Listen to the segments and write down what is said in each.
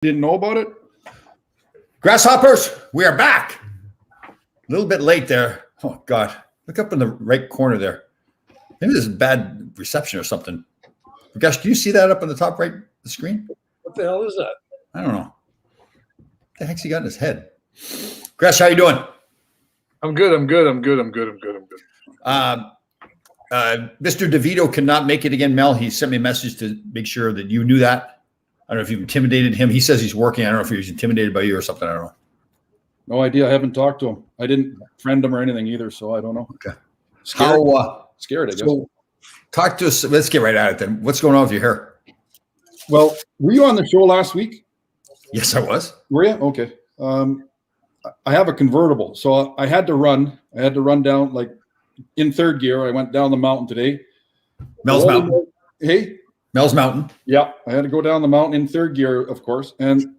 Didn't know about it? Grasshoppers, we are back. A little bit late there. Oh, God. Look up in the right corner there. Maybe there's a bad reception or something. Gosh, do you see that up on the top right of the screen? What the hell is that? I don't know. What the heck's he got in his head? Grash, how you doing? I'm good. Mr. DeVito cannot make it again, Mel. He sent me a message to make sure that you knew that. I don't know if you intimidated him. He says he's working. I don't know if he was intimidated by you or something. I don't know. No idea. I haven't talked to him. I didn't friend him or anything either, so I don't know. Okay. Scared, I guess. So talk to us. Let's get right at it then. What's going on with your hair? Well, were you on the show last week? Yes, I was. Were you? Okay. I have a convertible, so I had to run. I had to run down, like, in third gear. I went down the mountain today. Mel's Mountain. Hey? Mel's Mountain. Yeah, I had to go down the mountain in third gear, of course, and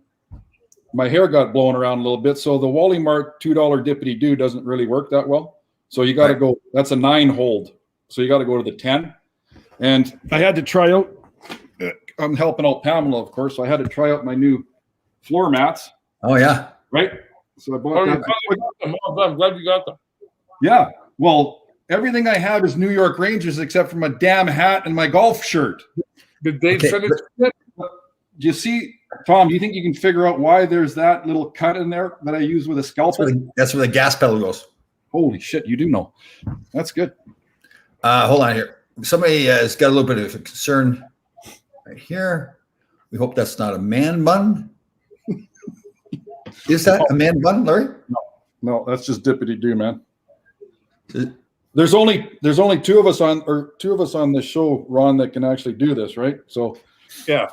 my hair got blown around a little bit. So the Wally Mart $2 dippity do doesn't really work that well. So you got to go. That's a 9 hold. So you got to go to the 10. And I had to try out. I'm helping out Pamela, of course. So I had to try out my new floor mats. Oh yeah. Right. So I bought that. I'm glad you got them. Yeah. Well, everything I have is New York Rangers except for my damn hat and my golf shirt. Did Dave send it? Do you see, Tom, do you think you can figure out why there's that little cut in there that I use with a scalpel? That's where the gas pedal goes. Holy shit, you do know. That's good. Hold on here. Somebody has got a little bit of a concern right here. We hope that's not a man bun. Is that a man bun, Larry? No, that's just dippity do, man. There's only two of us on this show, Ron, that can actually do this, right? So Yeah.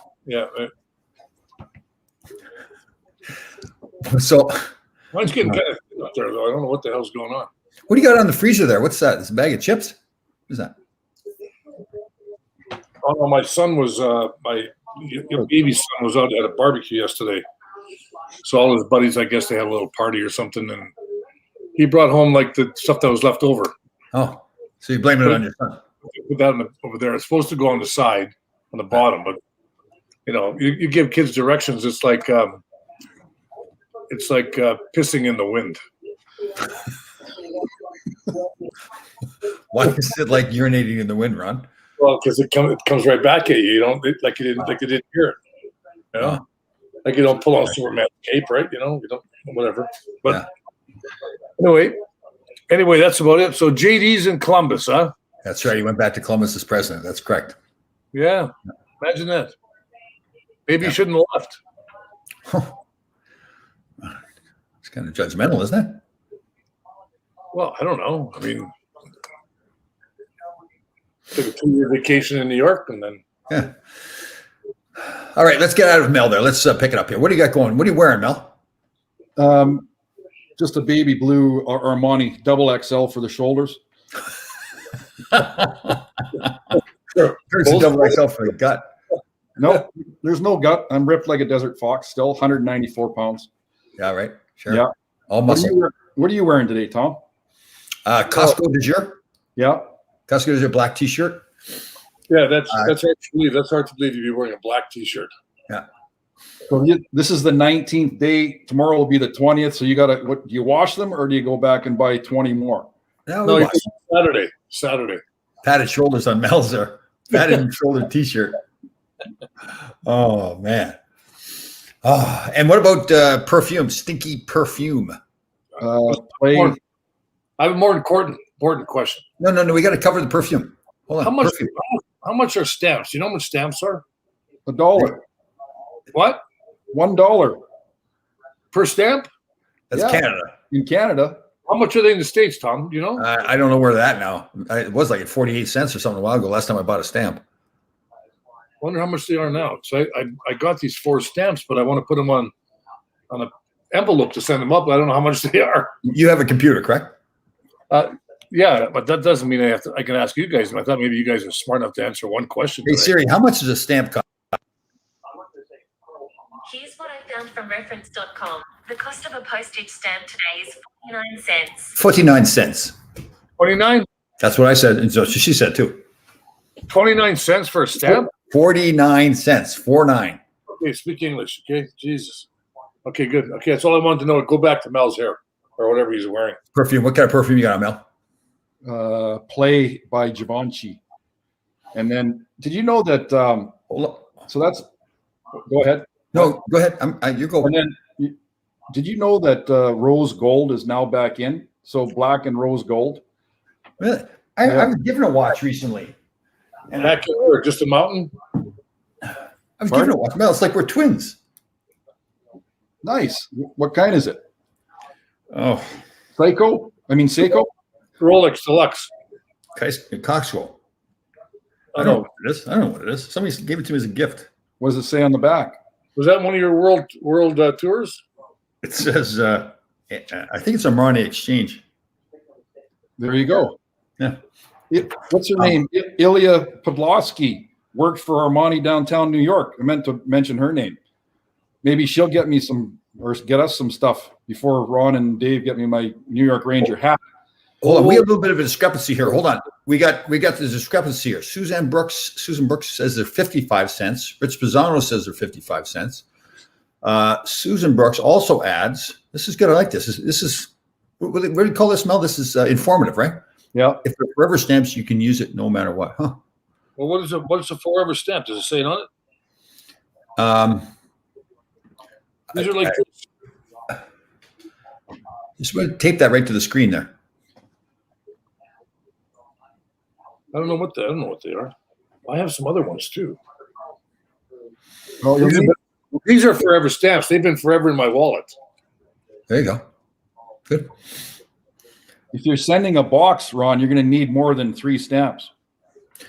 So Mine's getting kind of thin up there, though. I don't know what the hell's going on. what do you got on the freezer there? What's that? It's a bag of chips? What is that? Oh no, my son was my baby son was out at a barbecue yesterday. So all his buddies, I guess they had a little party or something, and he brought home like the stuff that was left over. Oh, so you're blaming it on your son. Put that over there. It's supposed to go on the side, on the bottom, but you give kids directions. It's like pissing in the wind. Why is it like urinating in the wind, Ron? Well, because it comes right back at you. You don't like you didn't hear it. You know? Like you don't pull on Superman's cape, right? You don't whatever. But anyway, that's about it. So JD's in Columbus, huh? That's right. He went back to Columbus as president. That's correct. Yeah. Imagine that. Maybe he shouldn't have left. It's kind of judgmental, isn't it? Well, I don't know. I mean, took a 2-year vacation in New York and then. Yeah. All right, let's get out of Mel there. Let's pick it up here. What do you got going? What are you wearing, Mel? Just a baby blue Armani double XL for the shoulders. There's a double XL for the gut. No, there's no gut. I'm ripped like a desert fox, still 194 pounds. Yeah, right. Sure. Yeah. All muscle. What are you wearing today, Tom? Costco de jour. Yeah. Costco de jour black T-shirt. Yeah, that's hard to believe. That's hard to believe you'd be wearing a black T-shirt. Yeah. So this is the 19th day. Tomorrow will be the 20th. So you got to, do you wash them or do you go back and buy 20 more? No, Saturday. Padded shoulders on Mel's there. Padded shoulder T-shirt. Oh, man. Oh, and what about perfume? Stinky perfume. I have a more important question. No. We got to cover the perfume. Hold on. How much are stamps? You know how much stamps are? $1. What? $1 Per stamp? That's Canada. In Canada. How much are they in the States, Tom? Do you know? I don't know where they're at now. It was like at 48 cents or something a while ago. Last time I bought a stamp. I wonder how much they are now. So I got these 4 stamps, but I want to put them on an envelope to send them up. I don't know how much they are. You have a computer, correct? Yeah, but that doesn't mean I can ask you guys. I thought maybe you guys are smart enough to answer one question. Hey Siri, how much does a stamp cost? Here's what I found from reference.com. The cost of a postage stamp today is 49 cents. 49 cents. 29? That's what I said. And so she said too. 29 cents for a stamp? 49 cents. 49. Okay, speak English. Okay, Jesus. Okay, good. Okay, that's all I wanted to know. Go back to Mel's hair or whatever he's wearing. Perfume. What kind of perfume you got, Mel? Play by Givenchy. And then, did you know that? Hold on. So that's. Go ahead. No, go ahead. You go. And then, did you know that rose gold is now back in? So black and rose gold. Really? I was given a watch recently. And Back in where? Just a mountain? I was given a watch. Mel, it's like we're twins. Nice. What kind is it? Oh, Seiko? I mean Seiko? Rolex Deluxe. Coxwell. I I don't know know. what it is. I don't know what it is. Somebody gave it to me as a gift. What does it say on the back? Was that one of your world tours? It says, I think it's a Armani Exchange. There you go. Yeah. What's her name? Ilya Podlosky worked for Armani downtown New York. I meant to mention her name. Maybe she'll get me some, or get us some stuff before Ron and Dave get me my New York Ranger hat. Hold on, we have a little bit of a discrepancy here. Hold on. We got the discrepancy here. Susan Brooks says they're 55 cents. Rich Pisano says they're 55 cents. Susan Brooks also adds, this is good. I like this. This is what do you call this, Mel? This is informative, right? Yeah. If they're forever stamps, you can use it no matter what. Huh. Well, what is a forever stamp? Does it say it on it? These are like Just want to tape that right to the screen there. I don't know what they are. I have some other ones too. Oh, These are forever stamps. They've been forever in my wallet. There you go. Good. if you're sending a box, Ron, you're going to need more than 3 stamps.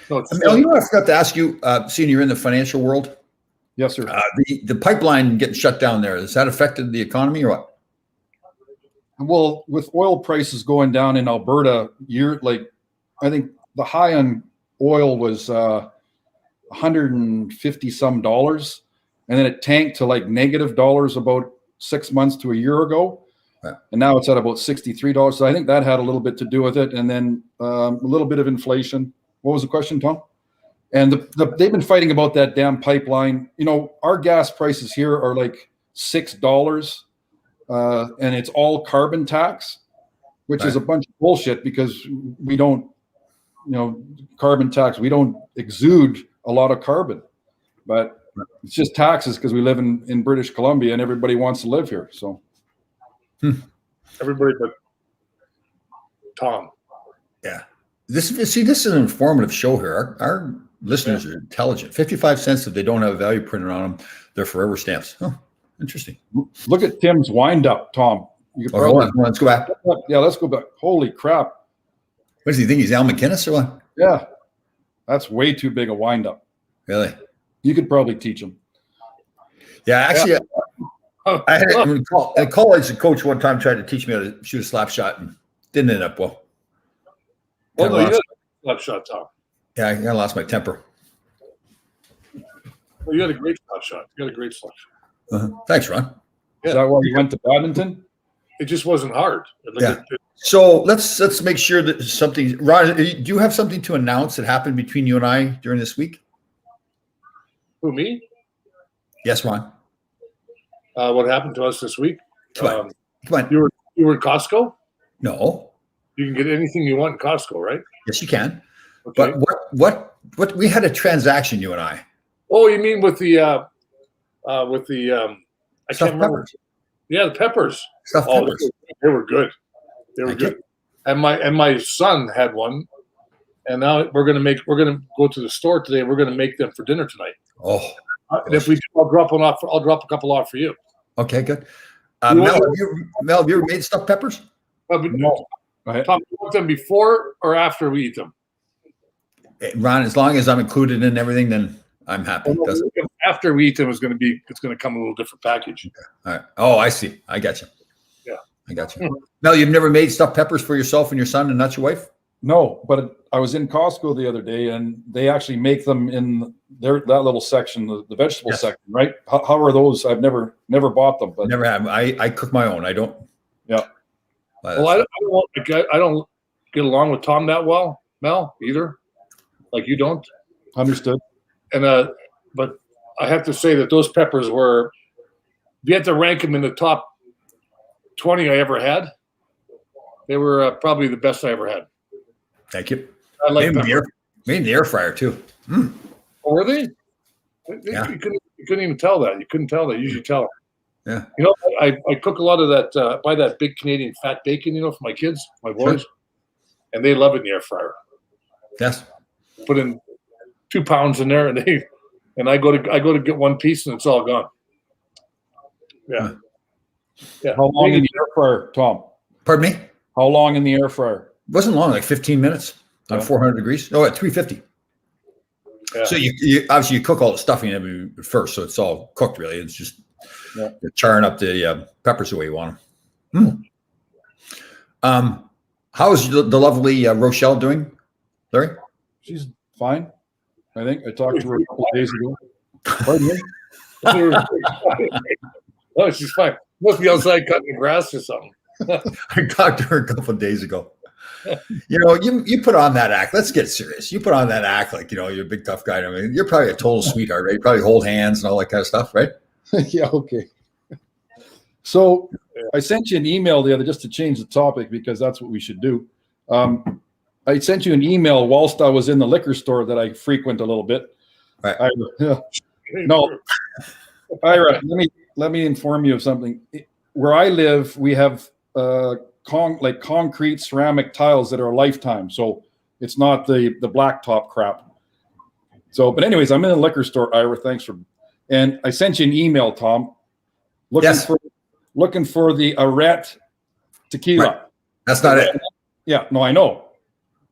No, it's Mel, you know what I forgot to ask you, seeing you're in the financial world, Yes, sir. the pipeline getting shut down there, has that affected the economy or what? Well, with oil prices going down in Alberta, I think the high on oil was 150 some dollars, and then it tanked to like negative dollars about 6 months to a year ago. Right. And now it's at about $63. So I think that had a little bit to do with it. And then a little bit of inflation. What was the question, Tom? And they've been fighting about that damn pipeline. You know, our gas prices here are like $6, and it's all carbon tax, which is a bunch of bullshit because we don't, carbon tax, we don't exude a lot of carbon, but it's just taxes because we live in British Columbia and everybody wants to live here. So everybody but Tom. Yeah. This is an informative show here. Our listeners are intelligent. 55 cents if they don't have a value printed on them. They're forever stamps. Oh, interesting. look at Tim's wind up, Tom. You could Hold on. Let's go back. Yeah, let's go back. Holy crap. What does he think? He's Al McInnes or what? Yeah. That's way too big a wind up. Really? You could probably teach him. Yeah, actually, I had a college coach one time tried to teach me how to shoot a slap shot and didn't end up well. Oh, no, you Kinda had lost- a slap shot, Tom. Yeah, I kind of lost my temper. Well, you had a great slap shot. You had a great slap shot. Thanks, Ron. Is that why you went to badminton? It just wasn't hard. Yeah. So let's make sure that something. Ron, do you have something to announce that happened between you and I during this week? Who, me? Yes, Ron. What happened to us this week? Come on. You were in Costco? No. You can get anything you want in Costco, right? Yes, you can. Okay. But what we had a transaction, you and I. Oh, you mean with the I Stuffed can't remember. peppers. Yeah, the peppers. Stuffed Oh, peppers. they were good. They were Thank good. And my son had one, and now we're gonna go to the store today. We're gonna make them for dinner tonight. Oh, And if we do, I'll drop one off. I'll drop a couple off for you. okay, good. You Mel, want- have you ever made stuffed peppers? But No. Go ahead. Tom, you want them before or after we eat them? Ron, as long as I'm included in everything, then I'm happy. Doesn't- After we eat them, it's gonna come in a little different package. All right. Oh, I see. I got you. Yeah. I got you. Mel, you've never made stuffed peppers for yourself and your son and not your wife? No, but I was in Costco the other day, and they actually make them in that little section, the vegetable Yes. section, right? How are those? I've never bought them, but Never have. I cook my own. I don't. Yeah. Well, I don't get along with Tom that well, Mel, either. Like you don't. understood. And but I have to say that those peppers were, if you had to rank them in the top 20 I ever had, they were probably the best I ever had. Thank you. I like Made in the air fryer too. Mm. Oh, were they? Yeah. You couldn't even tell that. You couldn't tell that. You usually tell. Yeah. You know, I cook a lot of that, buy that big Canadian fat bacon, you know, for my kids, my boys, and they love it in the air fryer. Yes. Put in 2 pounds in there, and I go to get one piece, and it's all gone. Yeah. Yeah. How long in the air fryer, Tom? Pardon me? How long in the air fryer? It wasn't long, like 15 minutes on 400 degrees. No, at 350. Yeah. So you obviously you cook all the stuffing in first, so it's all cooked really. It's just you're charring up the peppers the way you want them. How is the lovely Rochelle doing, Larry? She's fine. I think I talked to her a couple of days ago. Pardon me? Oh, she's fine. Must be outside cutting the grass or something. I talked to her a couple of days ago. You know, you put on that act. Let's get serious. You put on that act like, you know, you're a big tough guy. I mean, you're probably a total sweetheart, right? You probably hold hands and all that kind of stuff, right? Yeah, okay. So I sent you an email the other, just to change the topic because that's what we should do. I sent you an email whilst I was in the liquor store that I frequent a little bit. Right. No, Ira, let me inform you of something. Where I live, we have concrete ceramic tiles that are a lifetime, so it's not the blacktop crap. So, but anyways, I'm in the liquor store, Ira. Thanks for, and I sent you an email, Tom, looking for the Arret tequila. Right. That's not it. Yeah, no, I know,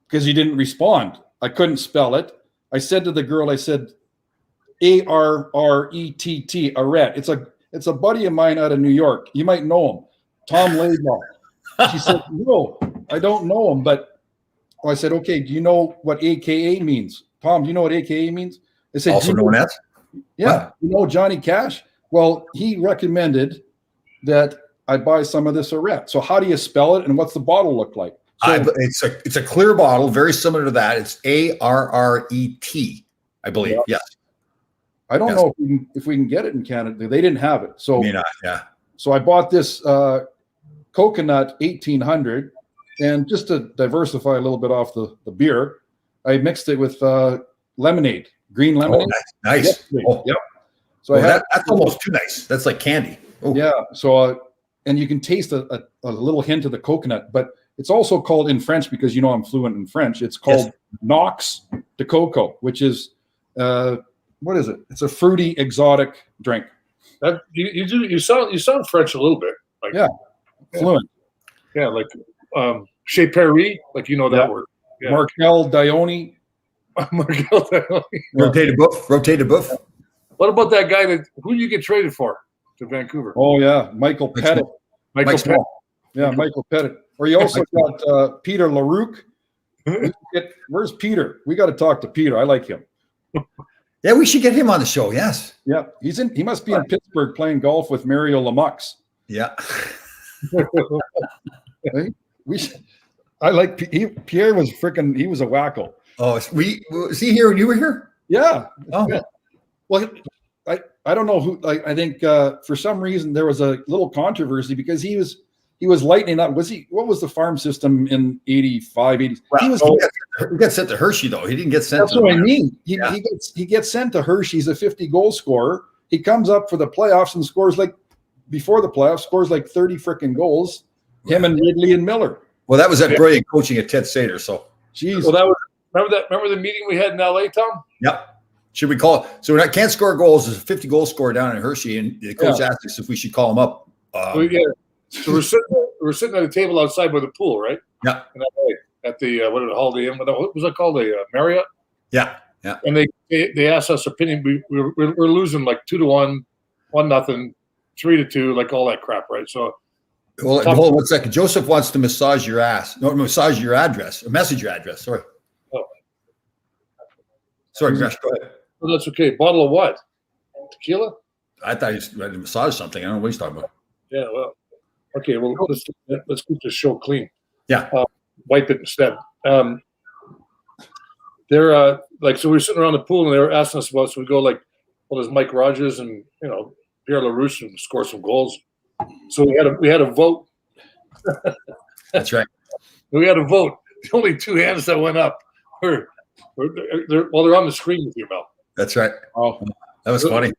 because you didn't respond. I couldn't spell it. I said to the girl, I said, ARRETT, Arret. It's a buddy of mine out of New York. You might know him, Tom Laidlaw. She said, no, I don't know him, but I said, okay, do you know what AKA means? Tom, do you know what AKA means? I said, also known as? Yeah, What? you know Johnny Cash? Well, he recommended that I buy some of this Arret. So how do you spell it, and what's the bottle look like? So, It's a clear bottle, very similar to that. It's ARRET, I believe. Yeah. Yes. I don't know if we can get it in Canada. They didn't have it. So Me not. Yeah. So I bought this coconut 1800, and just to diversify a little bit off the beer, I mixed it with lemonade, green lemonade. Oh, nice. Oh. Yep. So that's almost too nice. That's like candy. Oh. Yeah. So and you can taste a little hint of the coconut, but it's also called in French, because you know I'm fluent in French. It's called Nox de Coco, which is what is it? It's a fruity exotic drink. That you sound French a little bit. Like, Fluent. Yeah, like Chez Perry, like you know that word. Yeah. Markel Dione. Markel Dione. Rotated buff. What about that guy who did you get traded for to Vancouver? Oh yeah, Michael Pettit. Michael Pettit. Yeah, Michael Pettit. Or you also got Peter Larouk. Where's Peter? We got to talk to Peter. I like him. Yeah, we should get him on the show. Yes. Yeah, he must be in Pittsburgh playing golf with Mario Lemieux. Yeah. I like Pierre was freaking. He was a wacko. Oh, was he here when you were here? Yeah. Oh. Yeah. Well, I don't know who. I think for some reason there was a little controversy because he was lightening up. What was the farm system in 85, 80? Well, he got sent to Hershey though. He didn't get sent. That's what I mean. He gets sent to Hershey. He's a 50 goal scorer. He comes up for the playoffs and scores before the playoffs, scores 30 freaking goals. Him and Ridley and Miller. Well, that was that brilliant coaching of Ted Sater. So, jeez. Well, that was remember the meeting we had in LA, Tom? Yep. Should we call it? So we can't score goals. There's a 50 goal scorer down in Hershey, and the coach asked us if we should call him up. So we're sitting at a table outside by the pool, right? Yeah. In LA, at the Holiday Inn. What was that called? The Marriott. Yeah. Yeah. And they asked us opinion. We're losing 2-1, 1-0, 3-2, like all that crap, right? So. Well, hold on 1 second. Joseph wants to massage your ass. No, massage your address. Or message your address. Sorry. Oh. Sorry, Gresh, go ahead. Well, that's okay. Bottle of what? Tequila? I thought he was ready to massage something. I don't know what he's talking about. Yeah, well. Okay, well, let's keep this show clean. Yeah. Wipe it instead. They're so we were sitting around the pool and they were asking us about, so we go well, there's Mike Rogers and Pierre LaRouche and score some goals. So we had a vote. That's right. We had a vote. The only two hands that went up were they're on the screen with you, Mel. That's right. Oh, That was funny.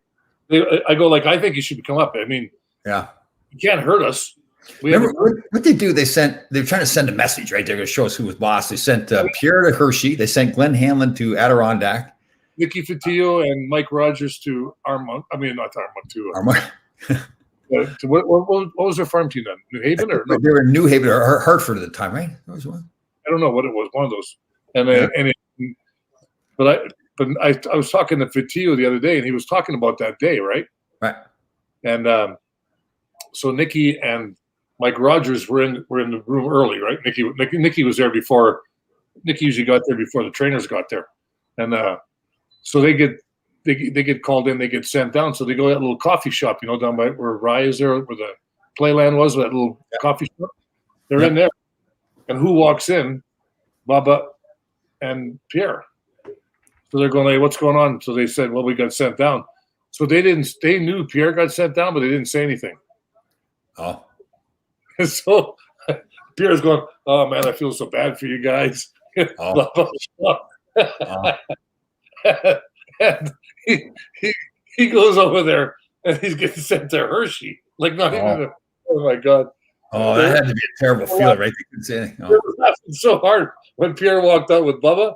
I go like, I think you should come up. I mean, Yeah. you can't hurt us. Remember what they do? They were trying to send a message, right? They're going to show us who was boss. They sent Pierre to Hershey. They sent Glenn Hanlon to Adirondack. Nicky Fatillo and Mike Rogers to Armand. I mean, not Armand, to what was their farm team then? New Haven or no? They were in New Haven or Hartford at the time, right? That was one. I don't know what it was. One of those. But I was talking to Fatillo the other day, and he was talking about that day, right? Right. And so Nicky and Mike Rogers were in the room early, right? Nicky was there before. Nicky usually got there before the trainers got there, and so they get called in, they get sent down. So they go to that little coffee shop, down by where Rye is there, where the playland was, that little coffee shop. They're in there, and who walks in? Baba and Pierre. So they're going, hey, what's going on? So they said, well, we got sent down. So they knew Pierre got sent down, but they didn't say anything. Oh. And so Pierre's going, oh man, I feel so bad for you guys. Oh. Blah, blah, blah. Oh. And he goes over there and he's getting sent to Hershey. Like not even oh my God. Oh, that had to be a terrible feeling, right? They couldn't say anything. It was laughing so hard when Pierre walked out with Bubba,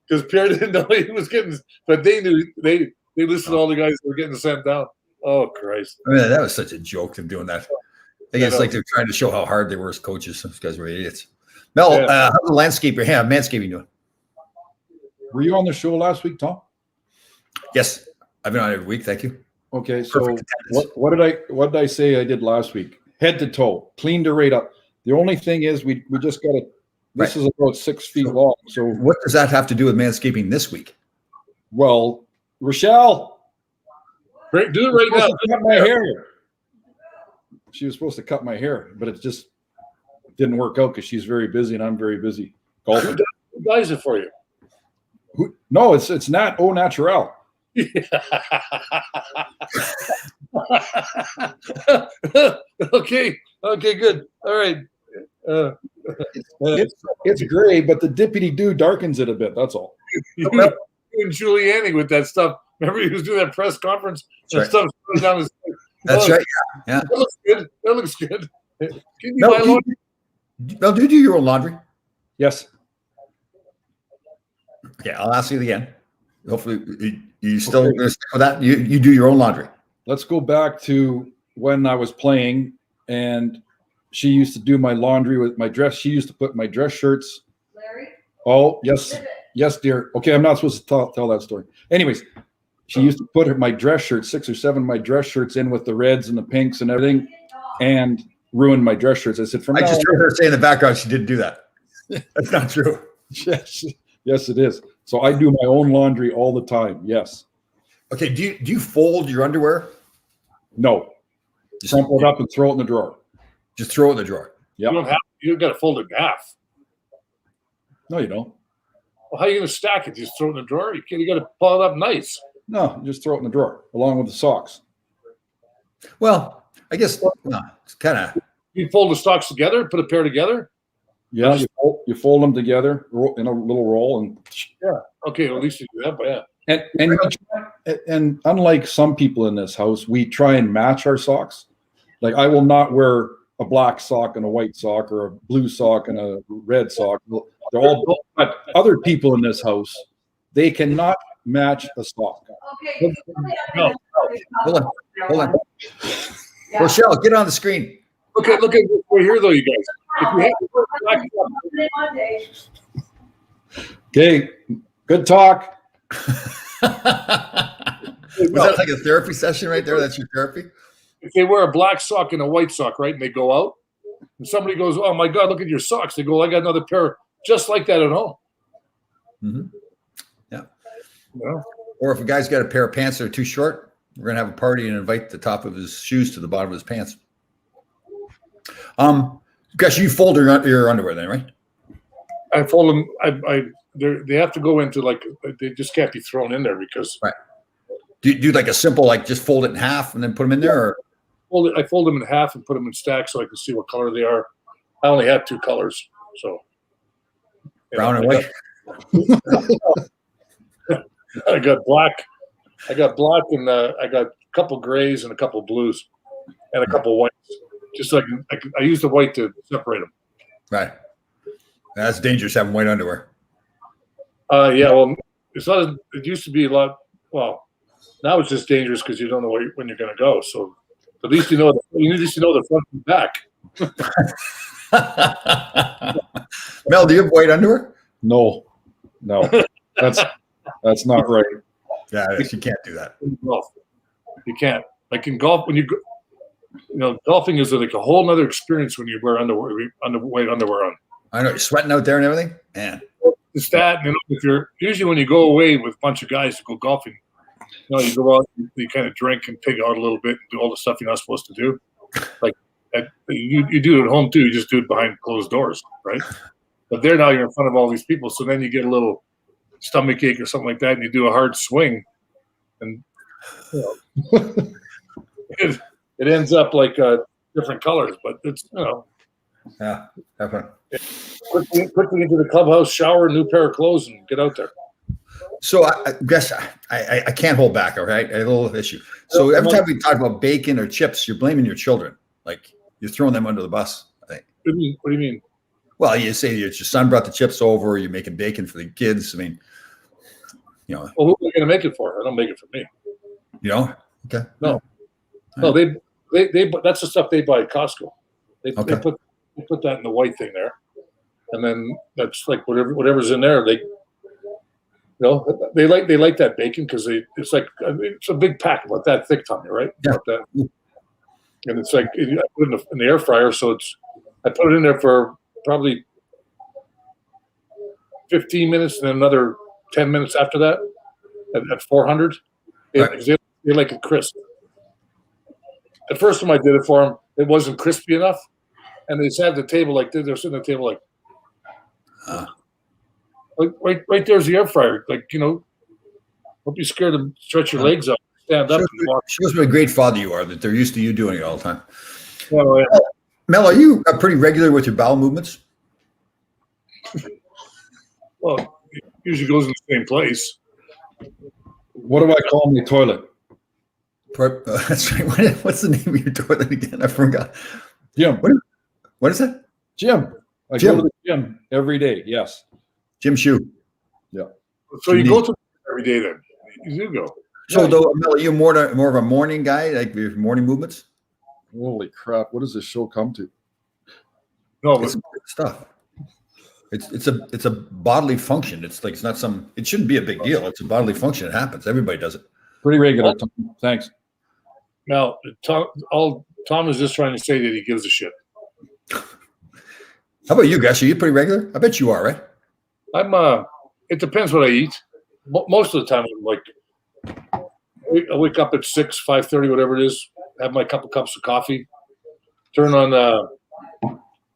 because Pierre didn't know he was getting, but they knew they listened to all the guys that were getting sent down. Oh Christ! I mean, that was such a joke them doing that. I guess like they're trying to show how hard they were as coaches. Those guys were idiots. Mel, how's the landscaper? Yeah, manscaping doing? were you on the show last week, Tom? Yes, I've been on every week. Thank you. Okay, so Perfect what did I say I did last week? Head to toe, cleaned her right up. The only thing is we just got to. This is about 6 feet long. So What does that have to do with manscaping this week? well, Rochelle, Great, do it right now. cut my hair. She was supposed to cut my hair, but it just didn't work out because she's very busy and I'm very busy golfing. Who does it for you? No, it's not au naturel. Okay, good. All right. It's gray, but the dippity do darkens it a bit. That's all. You and Giuliani with that stuff. Remember he was doing that press conference and Right. stuff down his. That's right. Yeah. That looks good. That looks good. Can you Mel, buy do laundry? Mel, do you do your own laundry? Yes. Okay, I'll ask you again. Hopefully, you still going to stick with that. You do your own laundry. Let's go back to when I was playing, and she used to do my laundry with my dress. She used to put my dress shirts. Larry? Oh, yes, dear. Okay, I'm not supposed to tell that story. Anyways, she used to put my dress shirts, 6 or 7 of my dress shirts in with the reds and the pinks and everything, and ruined my dress shirts. I said, I just heard her say in the background she didn't do that. That's not true. Yes, it is. So I do my own laundry all the time. Yes. Okay, do you fold your underwear? No. Just, Crumple it up and throw it in the drawer. just throw it in the drawer. You don't have. You got to fold it in half. No, you don't. Well, how are you going to stack it? Just throw it in the drawer? You got to pull it up nice. No, just throw it in the drawer along with the socks. Well, I guess it's kind of. You fold the socks together, put a pair together. Yeah, you fold them together in a little roll, and Okay, well, at least you do that. But yeah, and unlike some people in this house, we try and match our socks. Like I will not wear a black sock and a white sock, or a blue sock and a red sock. They're all. But other people in this house, they cannot match a sock. Okay. No. Hold on. Rochelle, get on the screen. look at we're here though, you guys. If you have to put black sock- Okay, good talk. Was that like a therapy session right there? That's your therapy? if they wear a black sock and a white sock, right, and they go out, and somebody goes, "Oh my God, look at your socks!" They go, "I got another pair just like that at home." Mm-hmm. Yeah. You know? Or if a guy's got a pair of pants that are too short, we're gonna have a party and invite the top of his shoes to the bottom of his pants. Gosh, you fold your underwear then, right? I fold them. They have to go into they just can't be thrown in there because Right. Do you do like a simple, like just fold it in half and then put them in there? Or? I fold them in half and put them in stacks so I can see what color they are. I only have 2 colors, so Brown and white? I got black. I got black, and I got a couple grays and a couple blues, and a couple whites. Just so I use the white to separate them. Right. That's dangerous having white underwear. Yeah. Well, it's not. It used to be a lot. Well, now it's just dangerous because you don't know when you're going to go. So at least you know. At least you know the front and back. Mel, do you have white underwear? No, that's not right. Yeah, you can't do that. In golf, you can't. Like in golf, when you go, golfing is like a whole other experience when you wear white underwear on. I know you're sweating out there and everything. Man, It's that, if you're usually when you go away with a bunch of guys to go golfing, you go out, you kind of drink and pig out a little bit and do all the stuff you're not supposed to do. Like you do it at home too. You just do it behind closed doors, right? But there now you're in front of all these people, so then you get a little stomach ache or something like that, and you do a hard swing, and it ends up like different colors. But it's yeah, definitely. Quickly into the clubhouse, shower, new pair of clothes, and get out there. So I guess I can't hold back. All right, I have a little issue. So every time we talk about bacon or chips, you're blaming your children. Like you're throwing them under the bus. I think. What do you mean? Well, you say your son brought the chips over. You're making bacon for the kids. I mean, Well, who are they going to make it for? I don't make it for me. Okay. No, they that's the stuff they buy at Costco. They put that in the white thing there, and then that's like whatever's in there. They they like that bacon because it's a big pack about that thick, Tommy, right? Yeah. About that. And it's like I put it in the air fryer, so I put it in there for probably 15 minutes and then another 10 minutes after that at 400. Right. They like it crisp. At first, when I did it for them, it wasn't crispy enough, and they sat at the table like this. They're sitting at the table like right there's the air fryer. Like don't be scared to stretch your legs up, stand up, and walk. Shows what a great father you are. That they're used to you doing it all the time. Oh, yeah. Mel, are you pretty regular with your bowel movements? Well, it usually goes in the same place. What do I call my toilet? That's right. What's the name of your toilet again? I forgot. Jim. What is it? Jim. I go to the gym every day. Yes. Jim Shoe. Yeah. So you go to every day then? You do go. So though, Mel, are you more of a morning guy, like your morning movements? Holy crap! What does this show come to? No, It's stuff. It's a bodily function. It's not some. It shouldn't be a big deal. It's a bodily function. It happens. Everybody does it. Pretty regular. Tom. Thanks. now Tom is just trying to say that he gives a shit. How about you, Gus? Are you pretty regular? I bet you are, right? I'm it depends what I eat. Most of the time I'm like I wake up at 6, 5:30, whatever it is, have my couple cups of coffee, turn on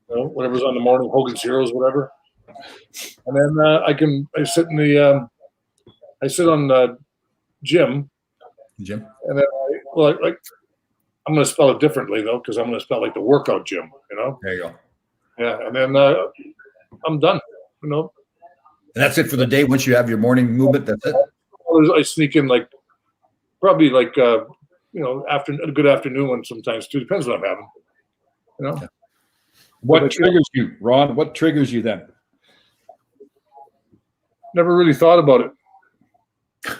whatever's on the morning, Hogan's Heroes, whatever. And then I sit on the gym, Jim? and then I'm going to spell it differently though, because I'm going to spell like the workout gym, There you go. Yeah, and then I'm done, And that's it for the day. Once you have your morning movement, that's it. I sneak in probably after a good afternoon one sometimes too. Depends what I'm having. Yeah. What triggers you, Ron? What triggers you then? Never really thought about it.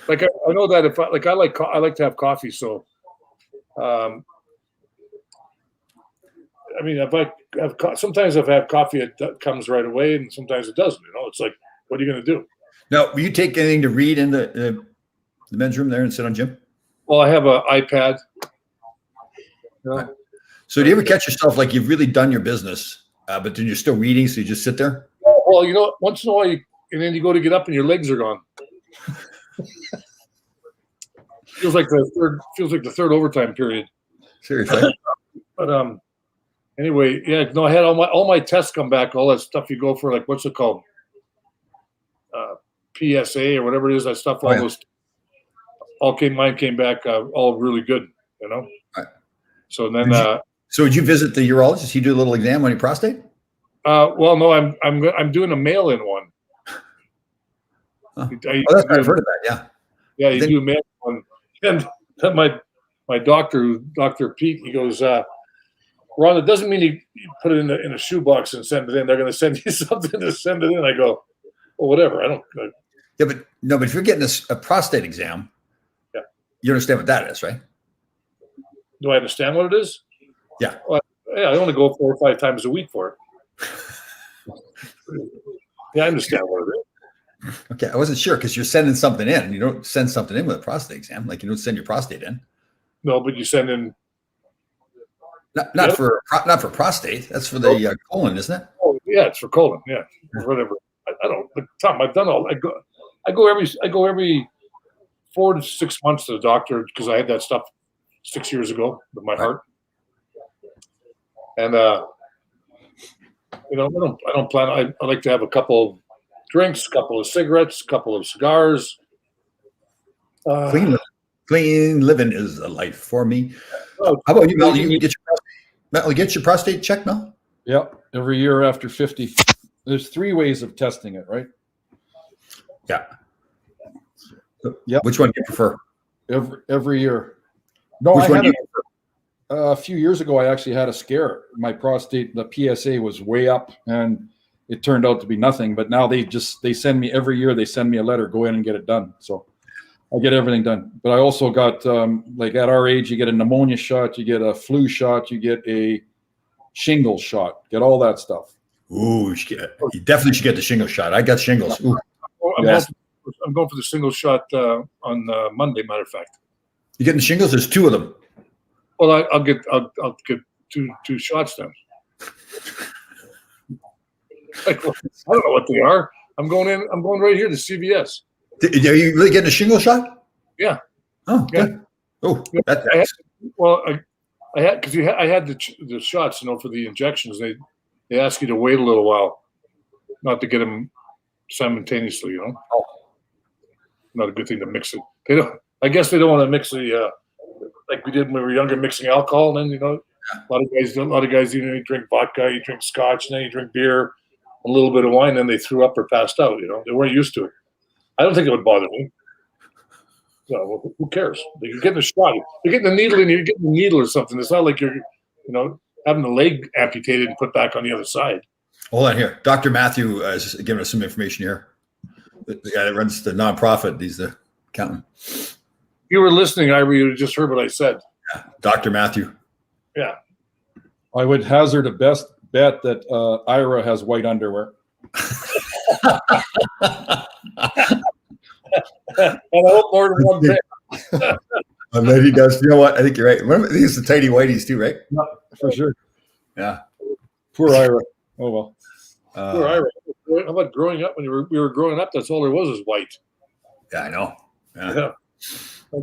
Like I know that if I like to have coffee, so I mean, if I have sometimes I've had coffee, it comes right away, and sometimes it doesn't. It's like, what are you going to do? Now, will you take anything to read in the men's room there and sit on Jim? Well, I have an iPad. So do you ever catch yourself like you've really done your business, but then you're still reading, so you just sit there? Well, once in a while, and then you go to get up and your legs are gone. feels like the third overtime period. Seriously. But anyway, yeah, no, I had all my tests come back, all that stuff you go for, like what's it called? PSA or whatever it is, that stuff, all those. mine came back all really good, you know. Right. So then, So would you visit the urologist? He do a little exam on your prostate? well, no, I'm doing a mail-in one. Oh, that's right. I've heard of that. Yeah. Yeah, you Then- do a mail-in one, and then my doctor, Dr. Pete, he goes, Ron, it doesn't mean you put it in a shoebox and send it in. They're going to send you something to send it in. I go, well, whatever. I don't. Yeah, but if you're getting a prostate exam, Yeah. you understand what that is, right? Do I understand what it is? Yeah. Well, yeah, I only go 4 or 5 times a week for it. Yeah, I understand what it is. Okay, I wasn't sure because you're sending something in. You don't send something in with a prostate exam. Like you don't send your prostate in. No, but you send in. Not for prostate. That's for the colon, isn't it? Oh, yeah, it's for colon. Yeah, whatever. I don't. Tom, I've done all. I go every 4 to 6 months to the doctor because I had that stuff 6 years ago with my heart. And you know, I don't plan. I like to have a couple of drinks, a couple of cigarettes, a couple of cigars. Clean living is a life for me. Oh, How about you, Mel? You get your prostate checked, Mel? Yep. Every year after 50. There's 3 ways of testing it, right? Yeah. Yep. Which one do you prefer? Every year. No, Which I one had do you prefer? a few years ago, I actually had a scare. My prostate, the PSA was way up, and it turned out to be nothing. But now they send me every year. They send me a letter, go in and get it done. So I get everything done. But I also got like at our age, you get a pneumonia shot, you get a flu shot, you get a shingles shot, get all that stuff. Ooh, you definitely should get the shingles shot. I got shingles. Ooh. I'm going for the single shot on Monday. Matter of fact. You getting the shingles? There's 2 of them. Well, I'll get two shots then. I don't know what they are. I'm going right here to CVS. Are you really getting a shingle shot? Yeah. Oh, Yeah. good. Oh, I had because I had the shots, you know, for the injections. They ask you to wait a little while, not to get them simultaneously. You know, not a good thing to mix it. They don't. I guess they don't want to mix the like we did when we were younger, mixing alcohol. And then you know, a lot of guys, you drink vodka, you drink scotch, and then you drink beer, a little bit of wine, then they threw up or passed out. You know, they weren't used to it. I don't think it would bother me. No, who cares? You're getting a shot. You're getting a needle in. You're getting a needle or something. It's not like you're, having the leg amputated and put back on the other side. Hold on here. Dr. Matthew is giving us some information here. The guy that runs the nonprofit, he's the accountant. You were listening, Ira. You just heard what I said. Yeah, Dr. Matthew. Yeah. I would hazard a best bet that Ira has white underwear. And I hope more than one pair. I bet he does. You know what? I think you're right. Remember, these the tidy whiteys too, right? For sure. Yeah. Poor Ira. Oh well. Poor Ira. How about growing up? When we were growing up, that's all there was white. Yeah, I know. Yeah. Yeah.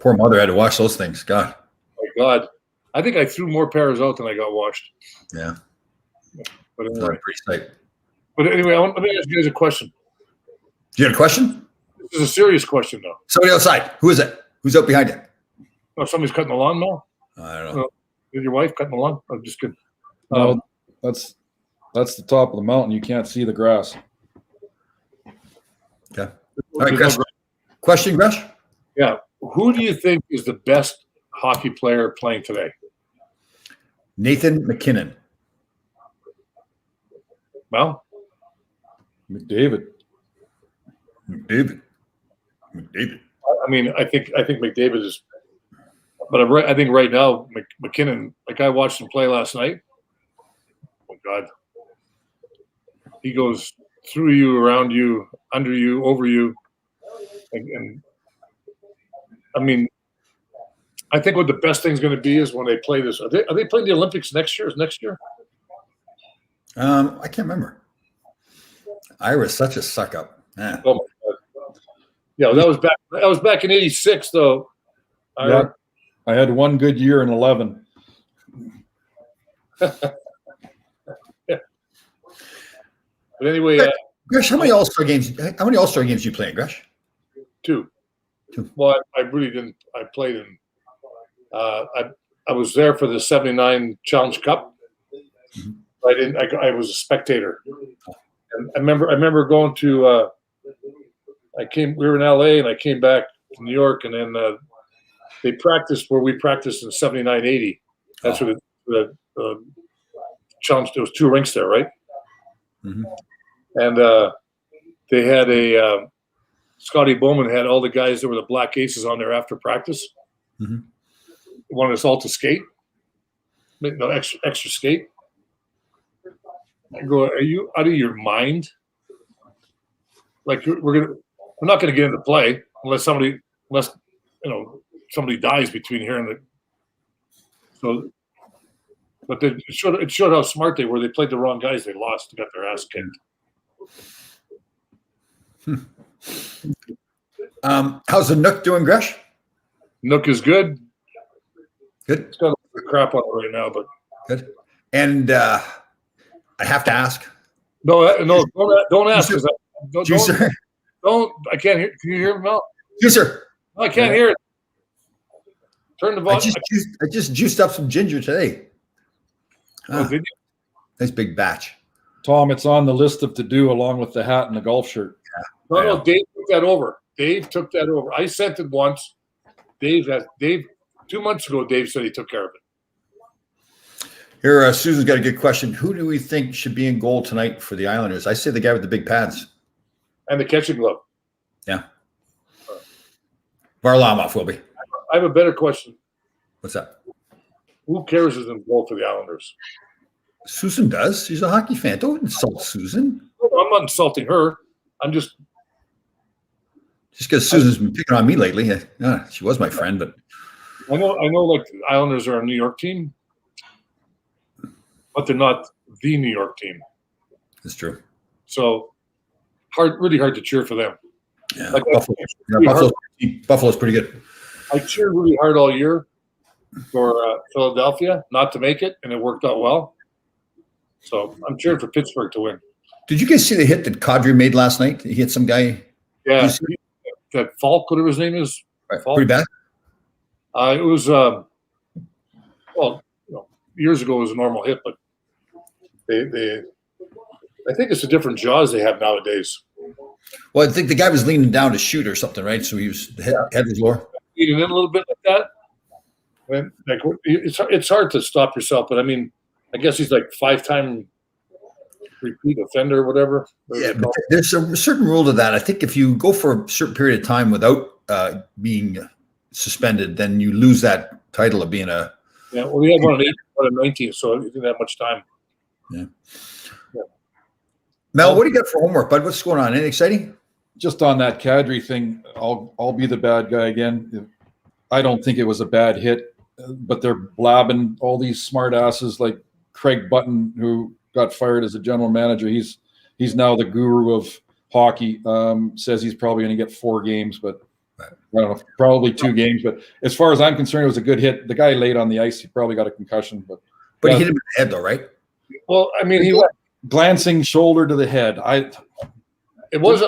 Poor mother had to wash those things. God. My God. I think I threw more pairs out than I got washed. Yeah. But That's anyway, pretty sight. let me ask you guys a question. You got a question? This is a serious question, though. Somebody outside. Who is it? Who's out behind you? Oh, somebody's cutting the lawn now? I don't know. Is your wife cutting the lawn? I'm just kidding. No, that's the top of the mountain. You can't see the grass. Okay. All right, Gresh. Question, Gresh? Yeah. Who do you think is the best hockey player playing today? Nathan McKinnon. Well, McDavid. McDavid. I mean, I think McDavid is, but I think right now McKinnon. Like I watched him play last night. Oh God, he goes through you, around you, under you, over you, and I mean, I think what the best thing's going to be is when they play this. Are they playing the Olympics next year? Is next year? I can't remember. Ira's such a suck up. Yeah. Oh my God. Yeah, that was back in '86, though. Yeah. I had one good year in 11. Yeah. But anyway, Gresh, how many All-Star games? How many All-Star games do you play in, Gresh? 2. Well, I really didn't. I played in. I was there for the '79 Challenge Cup. I didn't. I was a spectator. And I remember going to. We were in LA, and I came back to New York, and then they practiced where we practiced in '79, '80. That's where the challenge. There was 2 rinks there, right? Mhm. And they had a. Scotty Bowman had all the guys that were the Black Aces on there after practice. Mhm. Wanted us all to skate. No extra skate. I go, are you out of your mind? Like we're not gonna get into play unless somebody dies between here and the. So, but it showed how smart they were. They played the wrong guys. They lost. Got their ass kicked. How's the Nook doing, Gresh? Nook is good. Good. It's got a lot of crap on it right now, but Good. And I have to ask. no, don't ask. 'Cause Juicer. don't. I can't hear. Can you hear me, Mel? Juicer. No, I can't hear it. Turn the I volume. just juiced up some ginger today. Oh, did you? Nice big batch. Tom, it's on the list of to do along with the hat and the golf shirt. No, Dave took that over. Dave took that over. I sent it once. Dave 2 months ago. Dave said he took care of it. Here, Susan's got a good question. Who do we think should be in goal tonight for the Islanders? I say the guy with the big pads. And the catching glove. Yeah. Varlamov will be. I have a better question. What's that? Who cares who's in goal for the Islanders? Susan does. She's a hockey fan. Don't insult Susan. I'm not insulting her. I'm just. Just because Susan's been picking on me lately. She was my friend, but I know. Like the Islanders are a New York team, but they're not the New York team. it's true. So really hard to cheer for them. Yeah, Like, Buffalo's pretty good. I cheered really hard all year for Philadelphia not to make it, and it worked out well. So I'm cheering for Pittsburgh to win. Did you guys see the hit that Kadri made last night? He hit some guy. Yeah, that Falk, whatever his name is. Falk. Pretty bad. It was years ago it was a normal hit, but I think it's the different jaws they have nowadays. Well, I think the guy was leaning down to shoot or something, right? So he was head was lower. Eating in a little bit like that. And like it's hard to stop yourself, but I mean, I guess he's like 5-time repeat offender or whatever. Yeah, but there's a certain rule to that. I think if you go for a certain period of time without being suspended, then you lose that title of being a. Yeah, well, he had one in 19, so he didn't have much time. Yeah. Mel, what do you got for homework, bud? What's going on? Anything exciting? Just on that Kadri thing, I'll be the bad guy again. I don't think it was a bad hit, but they're blabbing all these smart asses like Craig Button, who got fired as a general manager. He's now the guru of hockey. Says he's probably going to get 4 games, but I don't know, probably 2 games. But as far as I'm concerned, it was a good hit. The guy laid on the ice. He probably got a concussion, but he hit him in the head, though, right? Well, I mean, he was glancing shoulder to the head. It was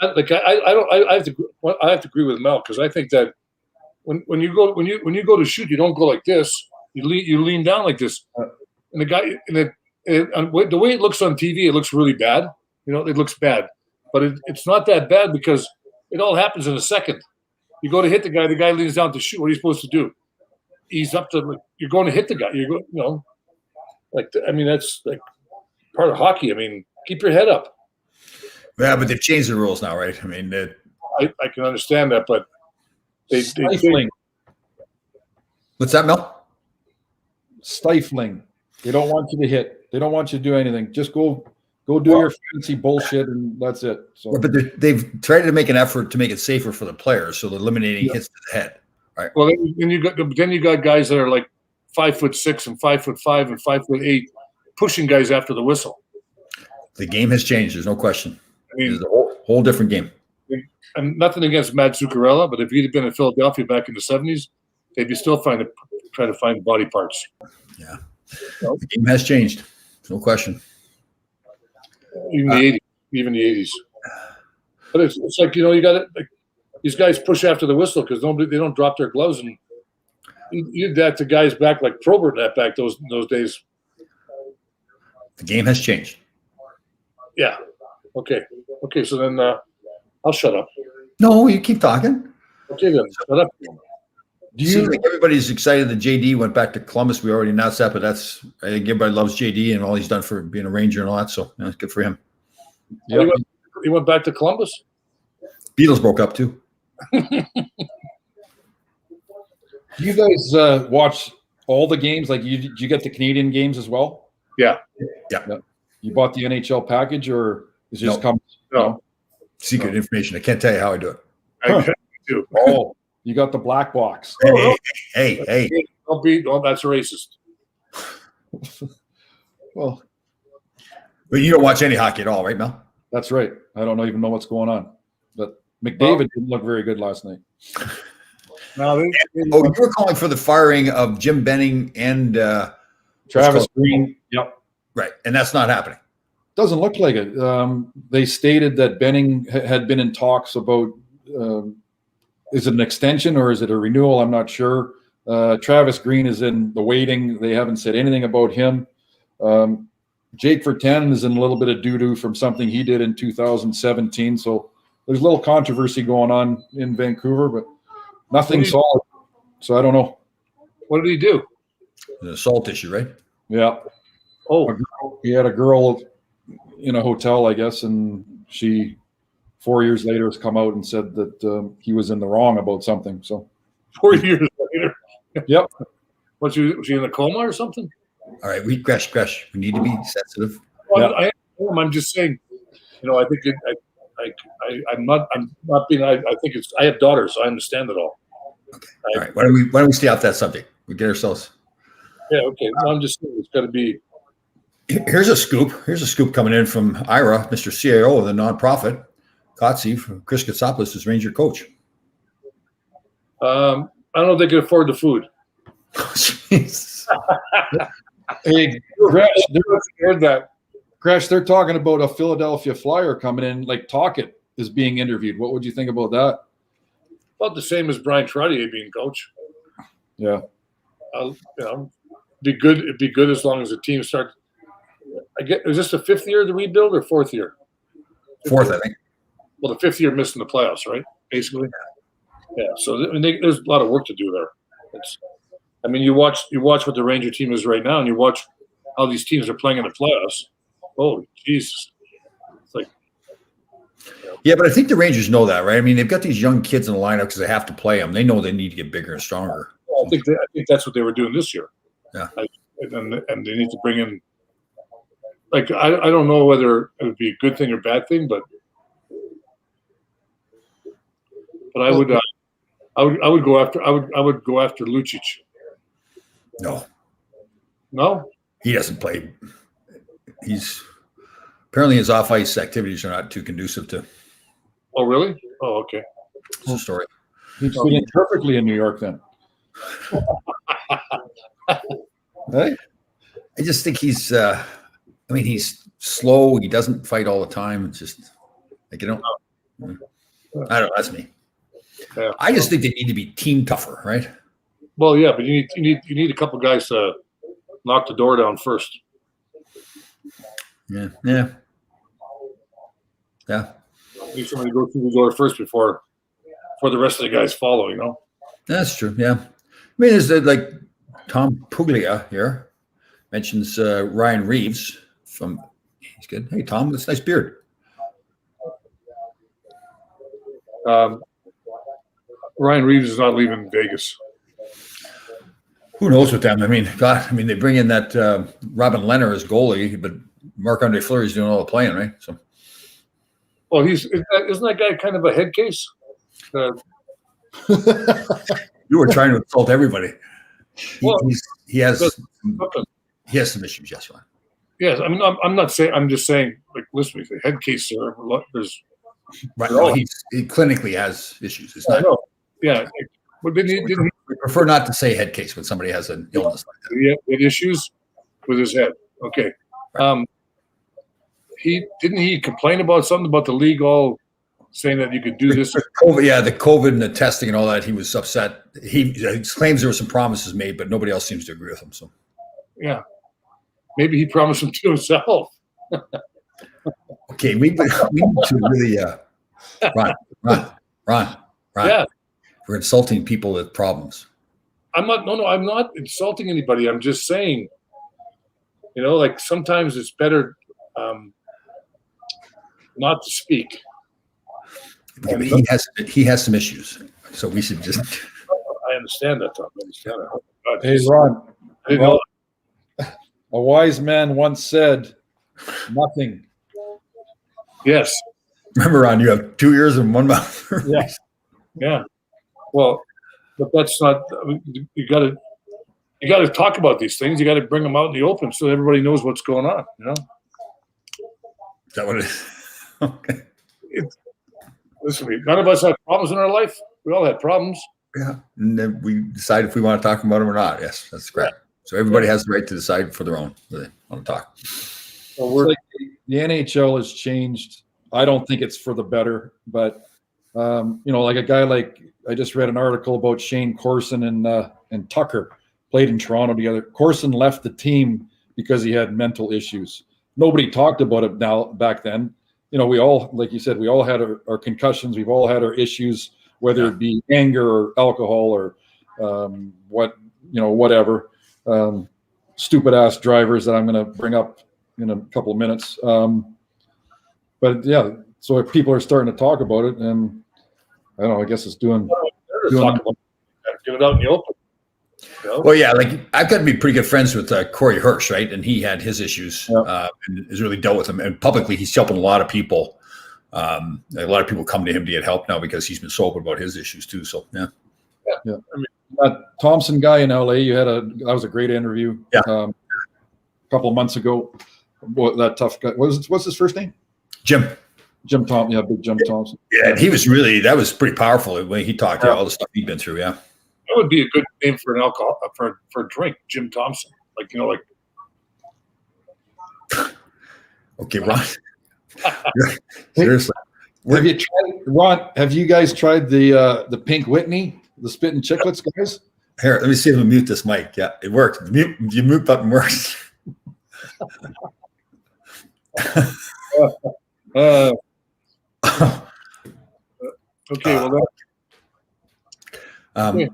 like I have to agree with Mel, because I think that when you go to shoot, you don't go like this. You lean down like this, and the guy the way it looks on TV, it looks really bad. It looks bad, but it's not that bad because it all happens in a second. You go to hit the guy leans down to shoot. What are you supposed to do? Ease up to. You're going to hit the guy. That's like part of hockey. I mean, keep your head up. Yeah, but they've changed the rules now, right? I mean, I can understand that, but stifling. What's that, Mel? Stifling. They don't want you to hit. They don't want you to do anything. Just go do your fancy bullshit, and that's it. So, but they've tried to make an effort to make it safer for the players, so they're eliminating hits to the head. Right. Well, then you got guys that are like 5'6" and 5'5" and 5'8", pushing guys after the whistle. The game has changed. There's no question. I mean, it's a whole different game. And nothing against Matt Zuccarello, but if he'd been in Philadelphia back in the 70s, they'd be still trying to find body parts. Yeah, the game has changed. No question. Even the 80s. But it's like, you got it. Like, these guys push after the whistle because they don't drop their gloves, and you did that to guys back like Probert that back those days. The game has changed. Yeah. Okay. So then I'll shut up. No, you keep talking. Okay then, shut up. Do you think everybody's excited that JD went back to Columbus? We already announced that, but I think everybody loves JD and all he's done for being a Ranger and all that. So good for him. Yep. He went back to Columbus. Beatles broke up too. Do you guys watch all the games? Like, did you get the Canadian games as well? Yeah. You bought the NHL package, or is it just come? No. Secret information. I can't tell you how I do it. I do. Oh, you got the black box. Hey. That's racist. Well, But you don't watch any hockey at all, right, Mel? that's right. I don't even know what's going on. But McDavid didn't look very good last night. No, Oh, you were calling for the firing of Jim Benning and Travis Green. Yep. right, and that's not happening. Doesn't look like it. They stated that Benning had been in talks about is it an extension or is it a renewal? I'm not sure. Travis Green is in the waiting. They haven't said anything about him. Jake Virtanen is in a little bit of doo-doo from something he did in 2017. So there's a little controversy going on in Vancouver, but nothing solid. So I don't know. what did he do? An assault issue, right? Yeah. Oh, He had a girl in a hotel, I guess, and she 4 years later has come out and said that he was in the wrong about something. So 4 years later. Yep. Was she in a coma or something? All right, we crash. We need to be sensitive. Well, I'm just saying. I think I'm not being. I think it's. I have daughters, so I understand it all. Okay. All right. Why don't we stay off that subject? We get ourselves. Yeah. Okay. No, I'm just saying it's got to be. Here's a scoop. Here's a scoop coming in from IRA, Mr. CIO of the nonprofit, Kotze, from Chris Katsopoulos is Ranger coach. I don't know if they can afford the food. Hey, Gresh, they're talking about a Philadelphia Flyer coming in, like Tocchet is being interviewed. What would you think about that? About the same as Brian Trottier being coach. Yeah. Be good. It'd be good as long as the team starts. Is this the fifth year of the rebuild or fourth year? Fourth, I think. Well, the fifth year missing the playoffs, right? Basically. Yeah. So there's a lot of work to do there. You watch what the Ranger team is right now, and you watch how these teams are playing in the playoffs. Oh, Jesus! It's like, yeah, but I think the Rangers know that, right? I mean, they've got these young kids in the lineup because they have to play them. They know they need to get bigger and stronger. I think that's what they were doing this year. Yeah, and they need to bring in. Like I don't know whether it would be a good thing or bad thing, but I would go after Lucic. No, he doesn't play. Apparently his off ice activities are not too conducive to. Oh really? Oh okay. It's a story. He's fitting perfectly in New York then. Hey? I just think he's. He's slow. He doesn't fight all the time. It's just like I don't know. That's me. Yeah. I just think they need to be team tougher, right? Well, yeah, but you need a couple guys to knock the door down first. Yeah. You need somebody to go through the door first before the rest of the guys follow. That's true. Yeah. There's like Tom Puglia here mentions Ryan Reeves he's good. Hey, Tom, that's a nice beard. Ryan Reeves is not leaving Vegas. Who knows with them? They bring in that Robin Lehner as goalie, but Marc-Andre Fleury's doing all the playing, right? So, well, isn't that guy kind of a head case? You were trying to insult everybody. He has some issues, yes, Ron. Yes, I'm not saying. I'm just saying. Like, listen, he's a head case, sir. There's right. No, he clinically has issues. It's not. Yeah, but didn't he? We prefer not to say head case when somebody has an illness like that. He had issues with his head. Okay. Right. He complain about something about the league all saying that you could do this. COVID, yeah, the COVID and the testing and all that. He was upset. He claims there were some promises made, but nobody else seems to agree with him. So, Yeah, maybe he promised them to himself. okay, we need to really, Ron. Yeah. We're insulting people with problems. I'm not insulting anybody. I'm just saying, like sometimes it's better not to speak. Yeah, but he has some issues, so we should just. I understand that, Tom. I understand that. God, Hey, Ron, I didn't know. a wise man once said, nothing. Yes. Remember, Ron, you have 2 ears and 1 mouth. Yes. Yeah. Well, but that's not. I mean, you got to talk about these things. You got to bring them out in the open so everybody knows what's going on. Is that what it is? Okay. Listen, none of us had problems in our life. We all had problems. Yeah, and then we decide if we want to talk about them or not. Yes, that's correct. So everybody has the right to decide for their own whether they want to talk. Well, the NHL has changed. I don't think it's for the better, but like a guy like I just read an article about Shane Corson and Tucker played in Toronto together. Corson left the team because he had mental issues. Nobody talked about it back then. We all, like you said, we all had our concussions. We've all had our issues, whether it be anger or alcohol or whatever. Stupid ass drivers that I'm going to bring up in a couple of minutes. But yeah, so if people are starting to talk about it, and I don't know, I guess it's doing. Talk about it. Get it out in the open. Well, yeah, like I've got to be pretty good friends with Corey Hirsch, right? And he had his issues and has really dealt with them. And publicly, he's helping a lot of people. A lot of people come to him to get help now because he's been so open about his issues too. So, yeah. I mean, That Thompson guy in LA, that was a great interview. Yeah. A couple of months ago. That tough guy. What's his first name? Jim Thompson. Yeah, big Jim Thompson. Yeah, and that was pretty powerful when he talked about all the stuff he'd been through. Yeah. that would be a good name for an alcohol for a drink, Jim Thompson. Okay, Ron. Seriously. Have you tried, Ron? Have you guys tried the Pink Whitney, the Spittin' Chicklets guys? Here, let me see if I mute this mic. Yeah, it worked. The mute button works. Okay, well, let's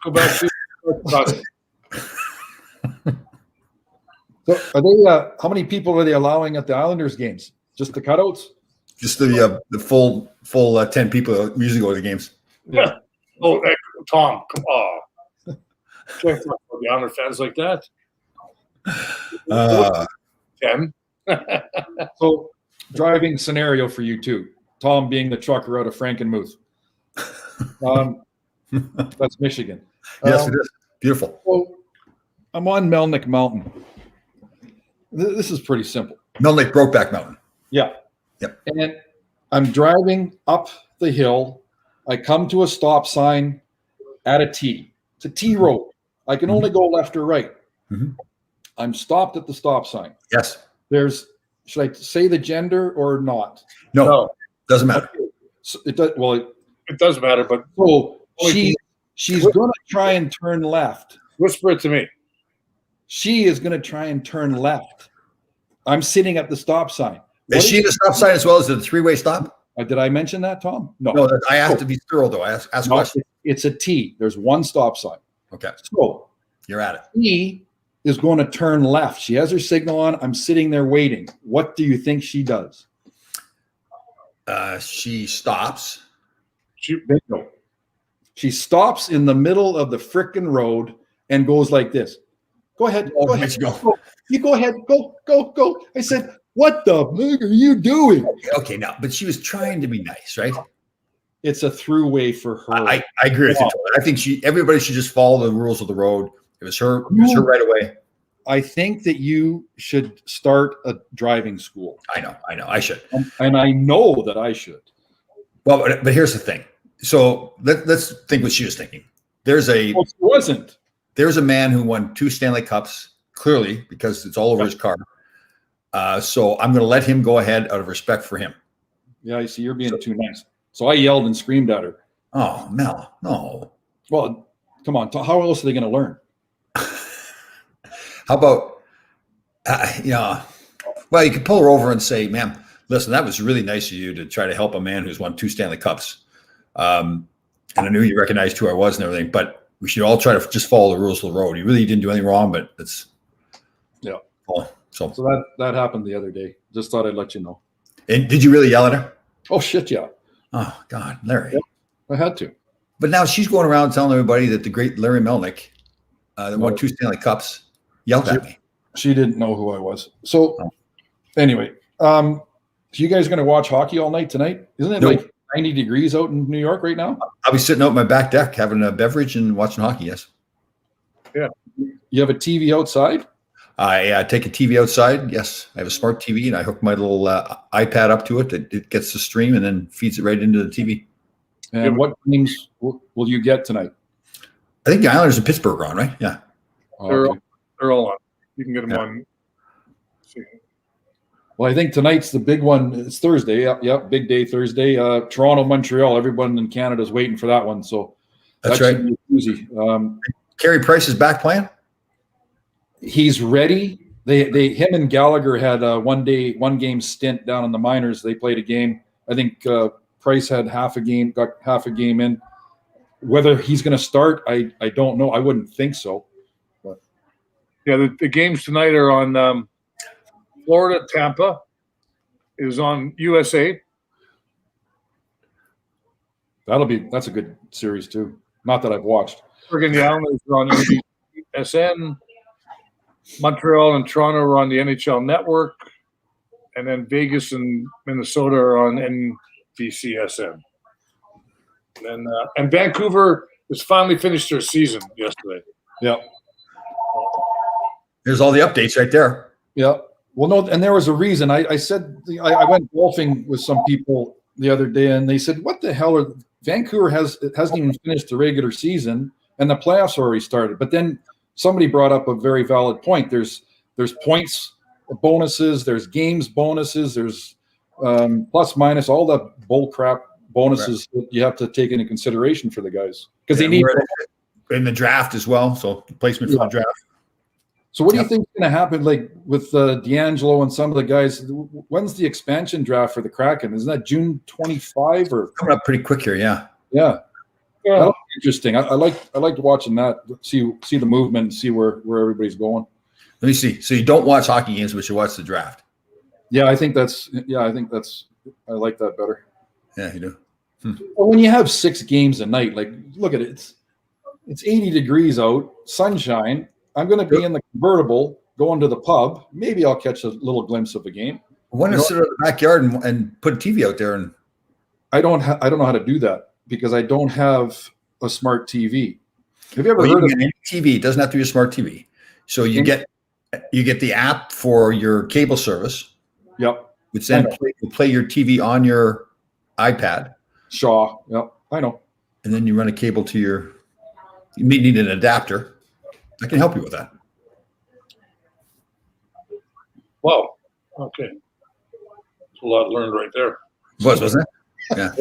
go back to. So are they? How many people are they allowing at the Islanders games? Just the cutouts? Just the full 10 people that usually go to the games. Yeah. Oh, Tom, come on. Can't talk about the Islander fans like that. 10. So driving scenario for you too. Tom being the trucker out of Frankenmuth. That's Michigan. Yes, it is. Beautiful. Well, I'm on Melnick Mountain. This is pretty simple. Melnick Brokeback Mountain. Yeah. Yep. And I'm driving up the hill. I come to a stop sign at a T. It's a T road. I can only go left or right. Mm-hmm. I'm stopped at the stop sign. Yes. Should I say the gender or not? No. Doesn't matter. So it does. Well, It does matter, but so she's going to try and turn left. whisper it to me. She is going to try and turn left. I'm sitting at the stop sign. Is she the stop sign as well as the three-way stop? Did I mention that, Tom? No, I have to be thorough though. I ask No, questions. it's a T. There's one stop sign. Okay, So you're at it. she is going to turn left. She has her signal on. I'm sitting there waiting. What do you think she does? She stops. Bingo. She stops in the middle of the frickin' road and goes like this. Go ahead. Oh, Go ahead. let's go. You go ahead. Go. I said, what the fuck are you doing? Okay, now, but she was trying to be nice, right? It's a throughway for her. I agree with you. I think everybody should just follow the rules of the road. It was her right away. I think that you should start a driving school. I know. I should. And I know that I should. Well, but here's the thing. So let's think what she was thinking. There's a man who won 2 Stanley Cups, clearly, because it's all over his car. So I'm going to let him go ahead out of respect for him. Yeah, I see. You're being too nice. So I yelled and screamed at her. Oh, Mel, no. Well, come on. How else are they going to learn? How about, well, you could pull her over and say, ma'am, listen, that was really nice of you to try to help a man who's won 2 Stanley Cups. And I knew you recognized who I was and everything, but we should all try to just follow the rules of the road. You really didn't do anything wrong, but it's. Yeah. Oh, so that happened the other day. Just thought I'd let you know. And did you really yell at her? Oh, shit, yeah. Oh, God, Larry. Yep. I had to. But now she's going around telling everybody that the great Larry Melnick, that won 2 Stanley Cups, yelled at me. She didn't know who I was. So anyway, so you guys going to watch hockey all night tonight? Isn't it like 90 degrees out in New York right now? I'll be sitting out on my back deck having a beverage and watching hockey, yes. Yeah. You have a TV outside? I take a TV outside. Yes, I have a smart TV, and I hook my little iPad up to it. It gets the stream and then feeds it right into the TV. And what games will you get tonight? I think the Islanders in Pittsburgh are on, right? Yeah. They're, Okay. they're all on. You can get them on. Well, I think tonight's the big one. It's Thursday. Yep, big day Thursday. Toronto, Montreal. Everyone in Canada is waiting for that one. So That's that right. should be easy. Carey Price is back playing? He's ready. Him and Gallagher had a one game stint down in the minors. They played a game. I think Price had got half a game in. Whether he's going to start, I don't know. I wouldn't think so. But Yeah, the games tonight are on Florida. Tampa is on USA. that's a good series too. Not that I've watched. Oregon, the Islanders are on NBCSN. Montreal and Toronto are on the NHL Network. And then Vegas and Minnesota are on NBCSN. And Vancouver has finally finished their season yesterday. Yeah. There's all the updates right there. Yeah. Well, no, and there was a reason. I said I went golfing with some people the other day, and they said, "What the hell are Vancouver hasn't even finished the regular season, and the playoffs already started." But then somebody brought up a very valid point. There's points bonuses, there's games bonuses, there's plus minus all the bull crap bonuses that you have to take into consideration for the guys because they need in the draft as well. So placement for the draft. So what do you think is going to happen, like with D'Angelo and some of the guys? When's the expansion draft for the Kraken? Isn't that June 25 or Coming up pretty quick here, yeah. Yeah. That'll be interesting. I liked watching that. See the movement, see where everybody's going. Let me see. So you don't watch hockey games, but you watch the draft. Yeah, I think that's. I like that better. Yeah, you do. Well, when you have 6 games a night, like look at it. It's 80 degrees out, sunshine. I'm going to be in the convertible going to the pub. Maybe I'll catch a little glimpse of a game. Why not sit in the backyard and put a TV out there? And I don't know how to do that because I don't have a smart TV. Have you ever heard heard of any TV? It doesn't have to be a smart TV. So you get the app for your cable service. Yep. Which then will play your TV on your iPad. Shaw. Yep. I know. And then you run a cable to your. You may need an adapter. I can help you with that. Wow. Okay. That's a lot learned right there. Wasn't it? Yeah.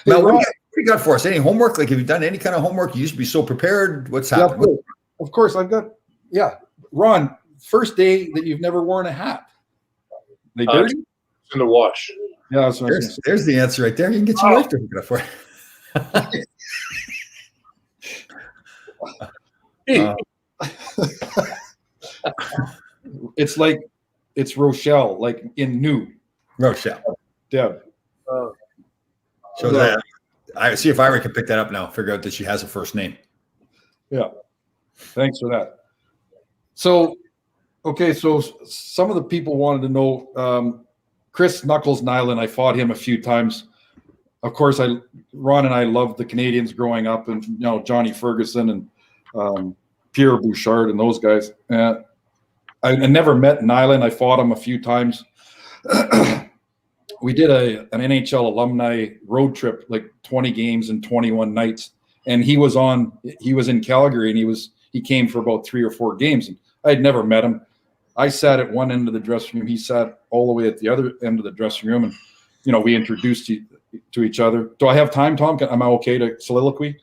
Now, what do you got for us? Any homework? Like, have you done any kind of homework? You used to be so prepared. What's happening? Of course, I've got. Yeah, Ron. First day that you've never worn a hat. They dirty? It's in the wash. Yeah, that's what there's the answer right there. You can get your wife to hook it up for it. It's Rochelle, like in New. Rochelle. Deb. So that I see if Ira can pick that up now. Figure out that she has a first name. Yeah. Thanks for that. So, okay, so some of the people wanted to know Chris Knuckles Nyland. I fought him a few times. Of course, Ron and I loved the Canadians growing up, and Johnny Ferguson and Pierre Bouchard and those guys. I never met Nyland. I fought him a few times. We did an NHL alumni road trip, like 20 games and 21 nights. And he was in Calgary, and he came for about 3 or 4 games. And I had never met him. I sat at one end of the dressing room. He sat all the way at the other end of the dressing room, and we introduced to each other. Do I have time, Tom? Am I okay to soliloquy?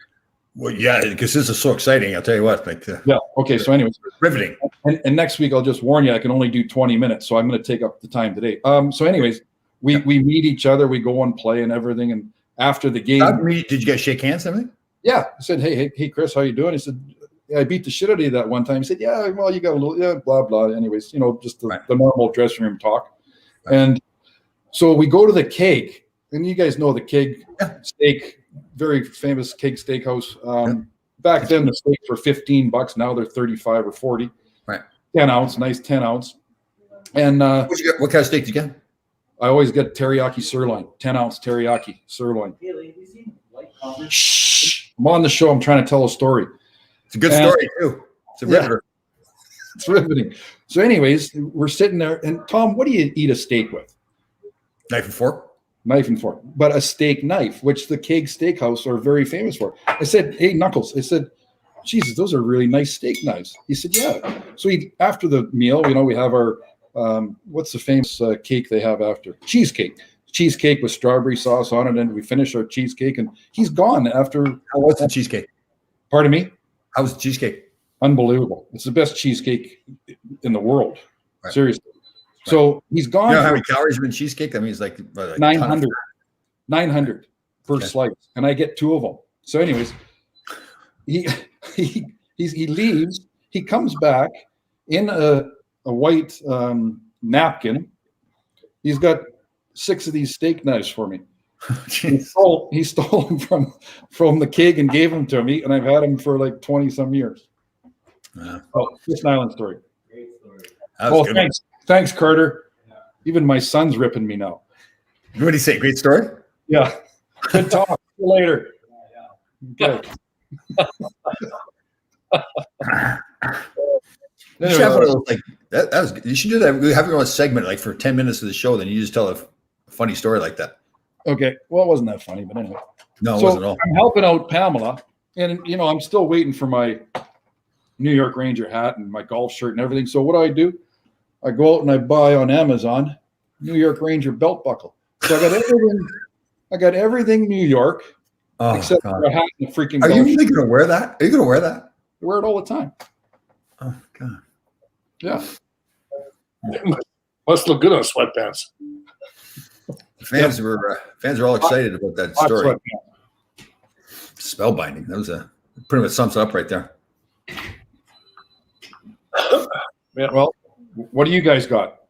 Well, yeah, because this is so exciting. I'll tell you what. Like, Yeah. Okay. So, anyways, riveting. and next week I'll just warn you, I can only do 20 minutes, so I'm going to take up the time today. So, anyways, we meet each other, we go and play and everything, and after the game, Did you guys shake hands? And everything? yeah, I said, hey, Chris, how you doing? He said, yeah, I beat the shit out of you that one time. He said, yeah, well, you got a little, yeah, blah blah. Anyways, just the normal dressing room talk, and so we go to the Keg, and you guys know the Keg steak, very famous Keg Steakhouse. Back then the steaks were $15. Now they're 35 or 40. Right. 10 ounce, nice 10 ounce. And What kind of steak did you get? I always get teriyaki sirloin, 10 ounce teriyaki sirloin. Shh. I'm on the show. I'm trying to tell a story. It's a good story too. It's a riveter. It's riveting. So, anyways, we're sitting there, and Tom, what do you eat a steak with? Knife and fork. Knife and fork, but a steak knife, which the Keg Steakhouse are very famous for. I said, hey, Knuckles, I said, Jesus, those are really nice steak knives. He said, yeah. So after the meal, we have our, what's the famous cake they have after? Cheesecake with strawberry sauce on it. And we finish our cheesecake, and he's gone after. How was the cheesecake? Pardon me? How was the cheesecake? Unbelievable. It's the best cheesecake in the world. Right. Seriously. So he's gone. You know how many calories are in cheesecake? That means like 900 per slice, and I get 2 of them. So, anyways, he leaves. He comes back in a white napkin. He's got 6 of these steak knives for me. He stole them from the Keg and gave them to me, and I've had them for like 20 some years. Fish Island story. Great story. Thanks, Carter. Even my son's ripping me now. What did he say? Great story? Yeah. Good talk. See you later. Okay. You should have one of those, like you should do that. We have your own segment like for 10 minutes of the show, then you just tell a funny story like that. Okay. Well, it wasn't that funny, but anyway. No, it wasn't at all. I'm helping out Pamela, and I'm still waiting for my New York Ranger hat and my golf shirt and everything. So what do? I go out and I buy on Amazon New York Ranger belt buckle. So I got everything New York except for a hat and a freaking. Are you really going to wear that? Are you going to wear that? I wear it all the time. Oh God. Yeah. Must look good on sweatpants. Fans are all excited about that story. Spellbinding. That was pretty much sums it up right there. Yeah. Well, what do you guys got?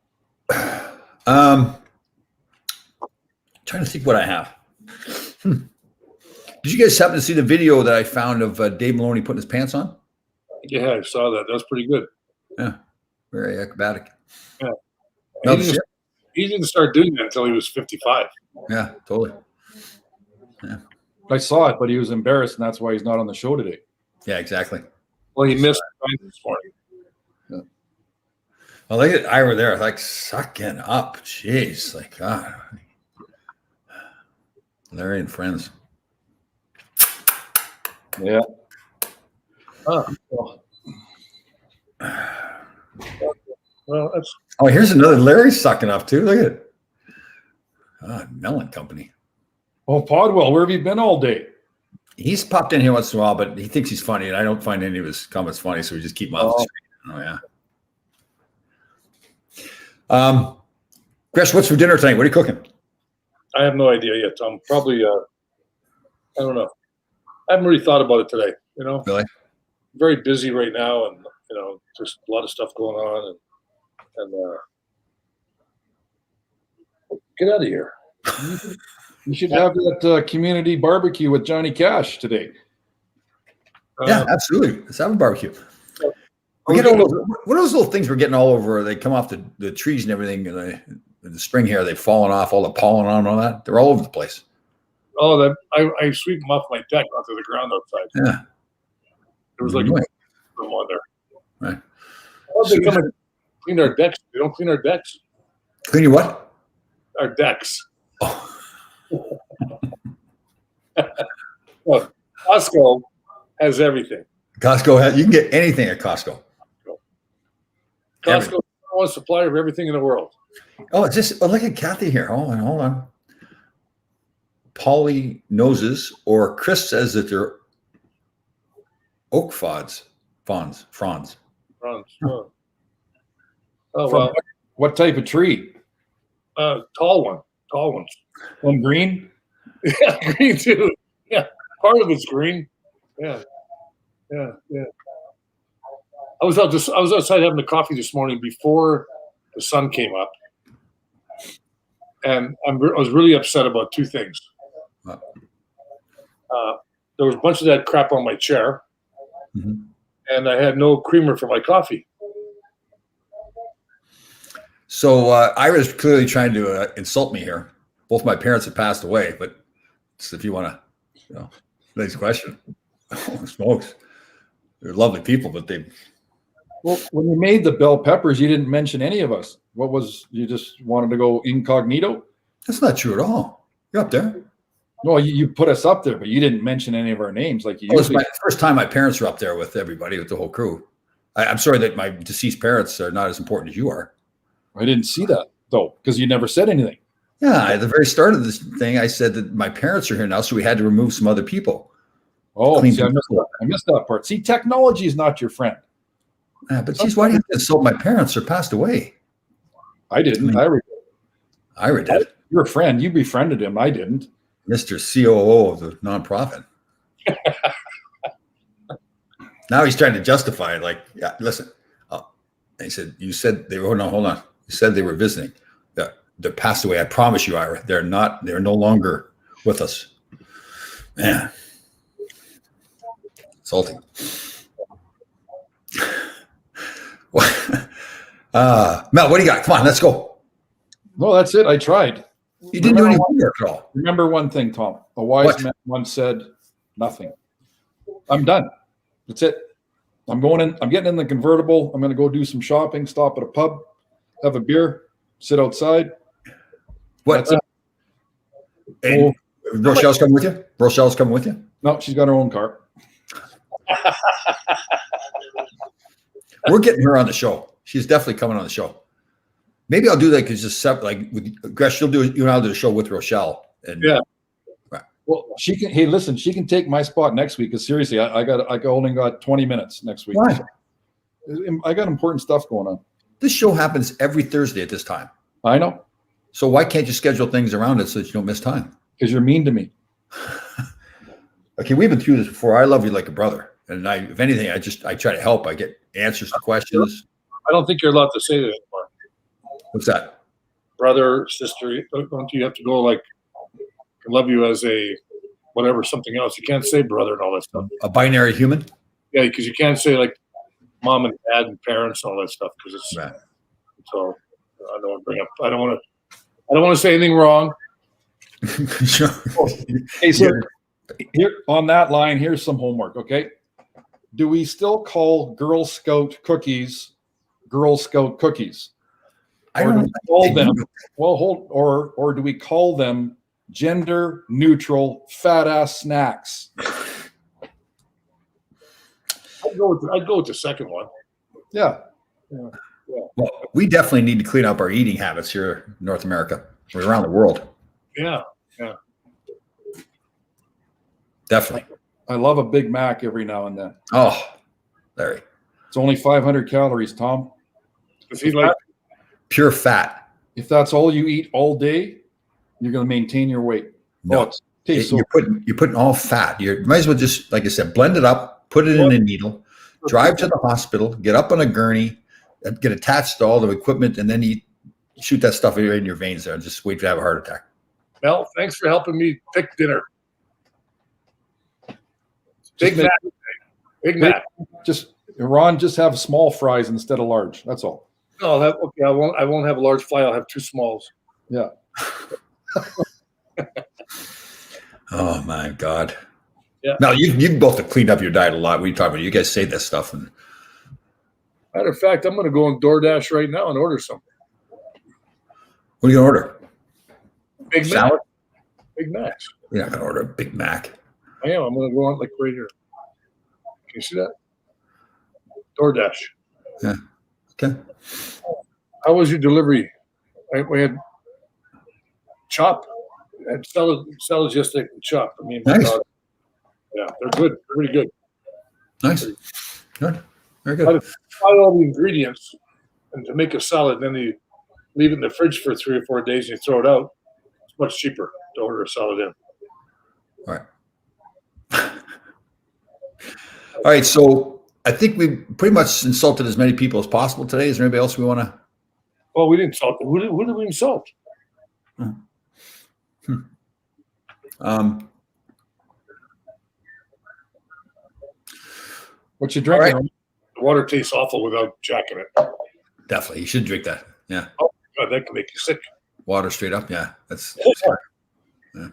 Trying to think what I have. Did you guys happen to see the video that I found of Dave Maloney putting his pants on? Yeah, I saw that. That was pretty good. Yeah, very acrobatic. Yeah. No, he didn't start doing that until he was 55. Yeah, totally. Yeah. I saw it, but he was embarrassed, and that's why he's not on the show today. Yeah, exactly. Well, he missed this morning. Well, look at Ira there, like sucking up. Jeez, like God. Larry and friends. Yeah. Well, that's. Oh, here's another Larry sucking up too. Look at it. Mellon Company. Oh, Podwell, where have you been all day? He's popped in here once in a while, but he thinks he's funny, and I don't find any of his comments funny, so we just keep him off the screen. Oh yeah. Chris, what's for dinner tonight? What are you cooking? I have no idea yet, Tom. Probably. I don't know. I haven't really thought about it today. Really? Very busy right now, and just a lot of stuff going on, and get out of here. You should have that community barbecue with Johnny Cash today. Yeah, absolutely. Let's have a barbecue. We get all those, what are those little things we're getting all over? They come off the trees and everything. In the spring here, they've fallen off, all the pollen on and all that. They're all over the place. Oh, I sweep them off my deck onto the ground outside. Yeah. There was like them on there. Right. Well, they come and clean our decks. They don't clean our decks. Clean your what? Our decks. Oh. Well, Costco has everything. Costco has, you can get anything at Costco. Costco one supplier of everything in the world. Oh, it's just look at Kathy here. Hold on. Polly noses, or Chris says that they're oak fronds. Bronze. Oh, From well, what type of tree? tall ones. One green? Yeah, green too. Yeah, part of it's green. Yeah. I was outside having a coffee this morning before the sun came up, and I was really upset about two things. What? There was a bunch of that crap on my chair, Mhm. and I had no creamer for my coffee. So Ira's clearly trying to insult me here. Both my parents have passed away, but if you want to, next question. Oh, smokes. They're lovely people, but they. Well, when you made the bell peppers, you didn't mention any of us. You just wanted to go incognito? That's not true at all. You're up there. No, you put us up there, but you didn't mention any of our names like you It was usually. my first time my parents were up there with everybody, with the whole crew. I'm sorry that my deceased parents are not as important as you are. I didn't see that though, because you never said anything. Yeah, at the very start of this thing, I said that my parents are here now, so we had to remove some other people. Oh, Clean see, I missed that part. See, technology is not your friend. But geez, why do you have to insult my parents? They're passed away. I didn't. Ira did. You're a friend. You befriended him. I didn't. Mr. COO of the nonprofit. Now he's trying to justify it. Like, yeah, listen. He said, you said they were, no, hold on. You said they were visiting. They're passed away. I promise you, Ira. They're no longer with us. Man. Insulting. Mel, what do you got? Come on, let's go. No, that's it. I tried. You didn't do any homework at all. Remember one thing, Tom. A wise What? man once said, nothing. I'm done. That's it. I'm going in. I'm getting in the convertible. I'm going to go do some shopping, stop at a pub, have a beer, sit outside. What? That's it. And Rochelle's coming with you? Rochelle's coming with you? No, she's got her own car. We're getting her on the show. She's definitely coming on the show. Maybe I'll do that because just like with Gresh, you and I'll do a show with Rochelle. And Yeah. Well, she can. Hey, listen, she can take my spot next week. Because seriously, I only got 20 minutes next week. Why? I got important stuff going on. This show happens every Thursday at this time. I know, So why can't you schedule things around it so that you don't miss time? because you're mean to me. Okay, we've been through this before. I love you like a brother. And if anything, I try to help. I get answers to questions. I don't think you're allowed to say that anymore. What's that? Brother, sister, don't you have to go like, I love you as a whatever, something else. You can't say brother and all that stuff. A binary human? Yeah, because you can't say like mom and dad and parents and all that stuff because it's Right. so. I don't want to bring up. I don't want to say anything wrong. Sure. Hey, so here on that line, here's some homework. Okay, do we still call Girl Scout cookies Girl Scout cookies? I Or do don't we call them? Well, or do we call them gender neutral fat ass snacks? I'd go with the second one. Yeah. Well, we definitely need to clean up our eating habits here in North America or around the world. Yeah. Definitely. I love a Big Mac every now and then. Oh, Larry. It's only 500 calories, Tom. Does he like? Pure fat. If that's all you eat all day, you're going to maintain your weight. No. Oh, it tastes so You're putting all fat. You might as well just, like I said, blend it up, put it in a needle, drive to the hospital, get up on a gurney, get attached to all the equipment, and then shoot that stuff in your veins there and just wait to have a heart attack. Mel, thanks for helping me pick dinner. Big make- Mac. Big Mac. just Ron, just have small fries instead of large. That's all. No, okay. I won't have a large fry. I'll have two smalls. Yeah. Oh my God. Yeah. Now you both have cleaned up your diet a lot. We talk about it. You guys say this stuff, and Matter of fact, I'm going to go on DoorDash right now and order something. what are you gonna order? Big Mac. Salad? Big Macs. You're not gonna order a Big Mac. I am. I'm going to go on like right here. Can you see that? DoorDash. Okay. How was your delivery? We had chop and Celogistic and chop. I mean, Nice. yeah, they're good. They're really good. Nice. Good. Very Buy good. all the ingredients and to make a salad, then you leave it in the fridge for 3 or 4 days and you throw it out. It's much cheaper to order a salad in. All right. All right. So I think we pretty much insulted as many people as possible today. Is there anybody else we want to? Well, we didn't insult them. Who did we insult? What you drinking? All right. The water tastes awful without Jack in it. Definitely. You should drink that. Yeah. God, that can make you sick. Water straight up. Yeah. That's smart. Yeah.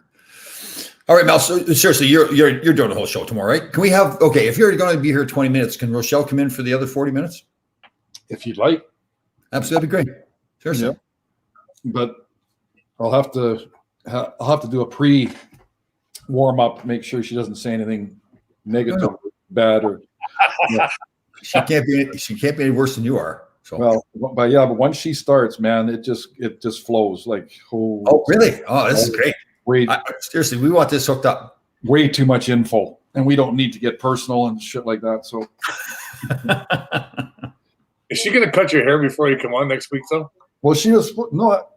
All right, Mel. So seriously, you're doing the whole show tomorrow, right? Can we have, okay, if you're going to be here 20 minutes, can Rochelle come in for the other 40 minutes? If you'd like. Absolutely. That'd be great. Seriously. Yeah. But I'll have to do a pre warm up, make sure she doesn't say anything negative, No. bad, or She can't be any worse than you are. So. well, but once she starts, man, it just flows like Oh, really? Oh, this is great. Seriously, we want this hooked up. Way too much info, and we don't need to get personal and shit like that. So, Is she going to cut your hair before you come on next week, though? well, she was no,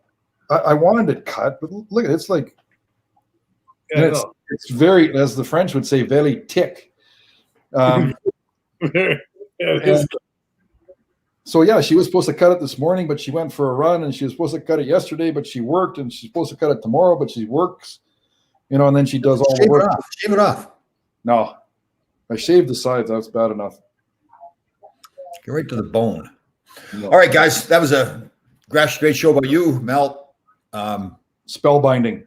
I wanted it cut, but look at it, it's like Yeah, it's very, as the French would say, very thick. yeah, it is. So yeah, she was supposed to cut it this morning, but she went for a run, and she was supposed to cut it yesterday, but she worked, and she's supposed to cut it tomorrow, but she works, and then she does all the work. Shave it off. No, I shaved the sides. That's bad enough. Get right to the bone. No. All right, guys, that was a great show by you, Mel. Spellbinding.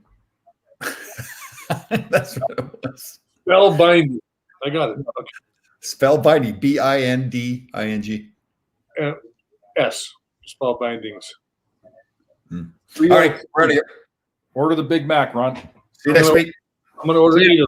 That's what it was. Spellbinding. I got it. Okay. Spellbinding. BINDING. S. Spellbindings. All right, we're out of here. Order the Big Mac, Ron. See you next week. I'm going to order 8 of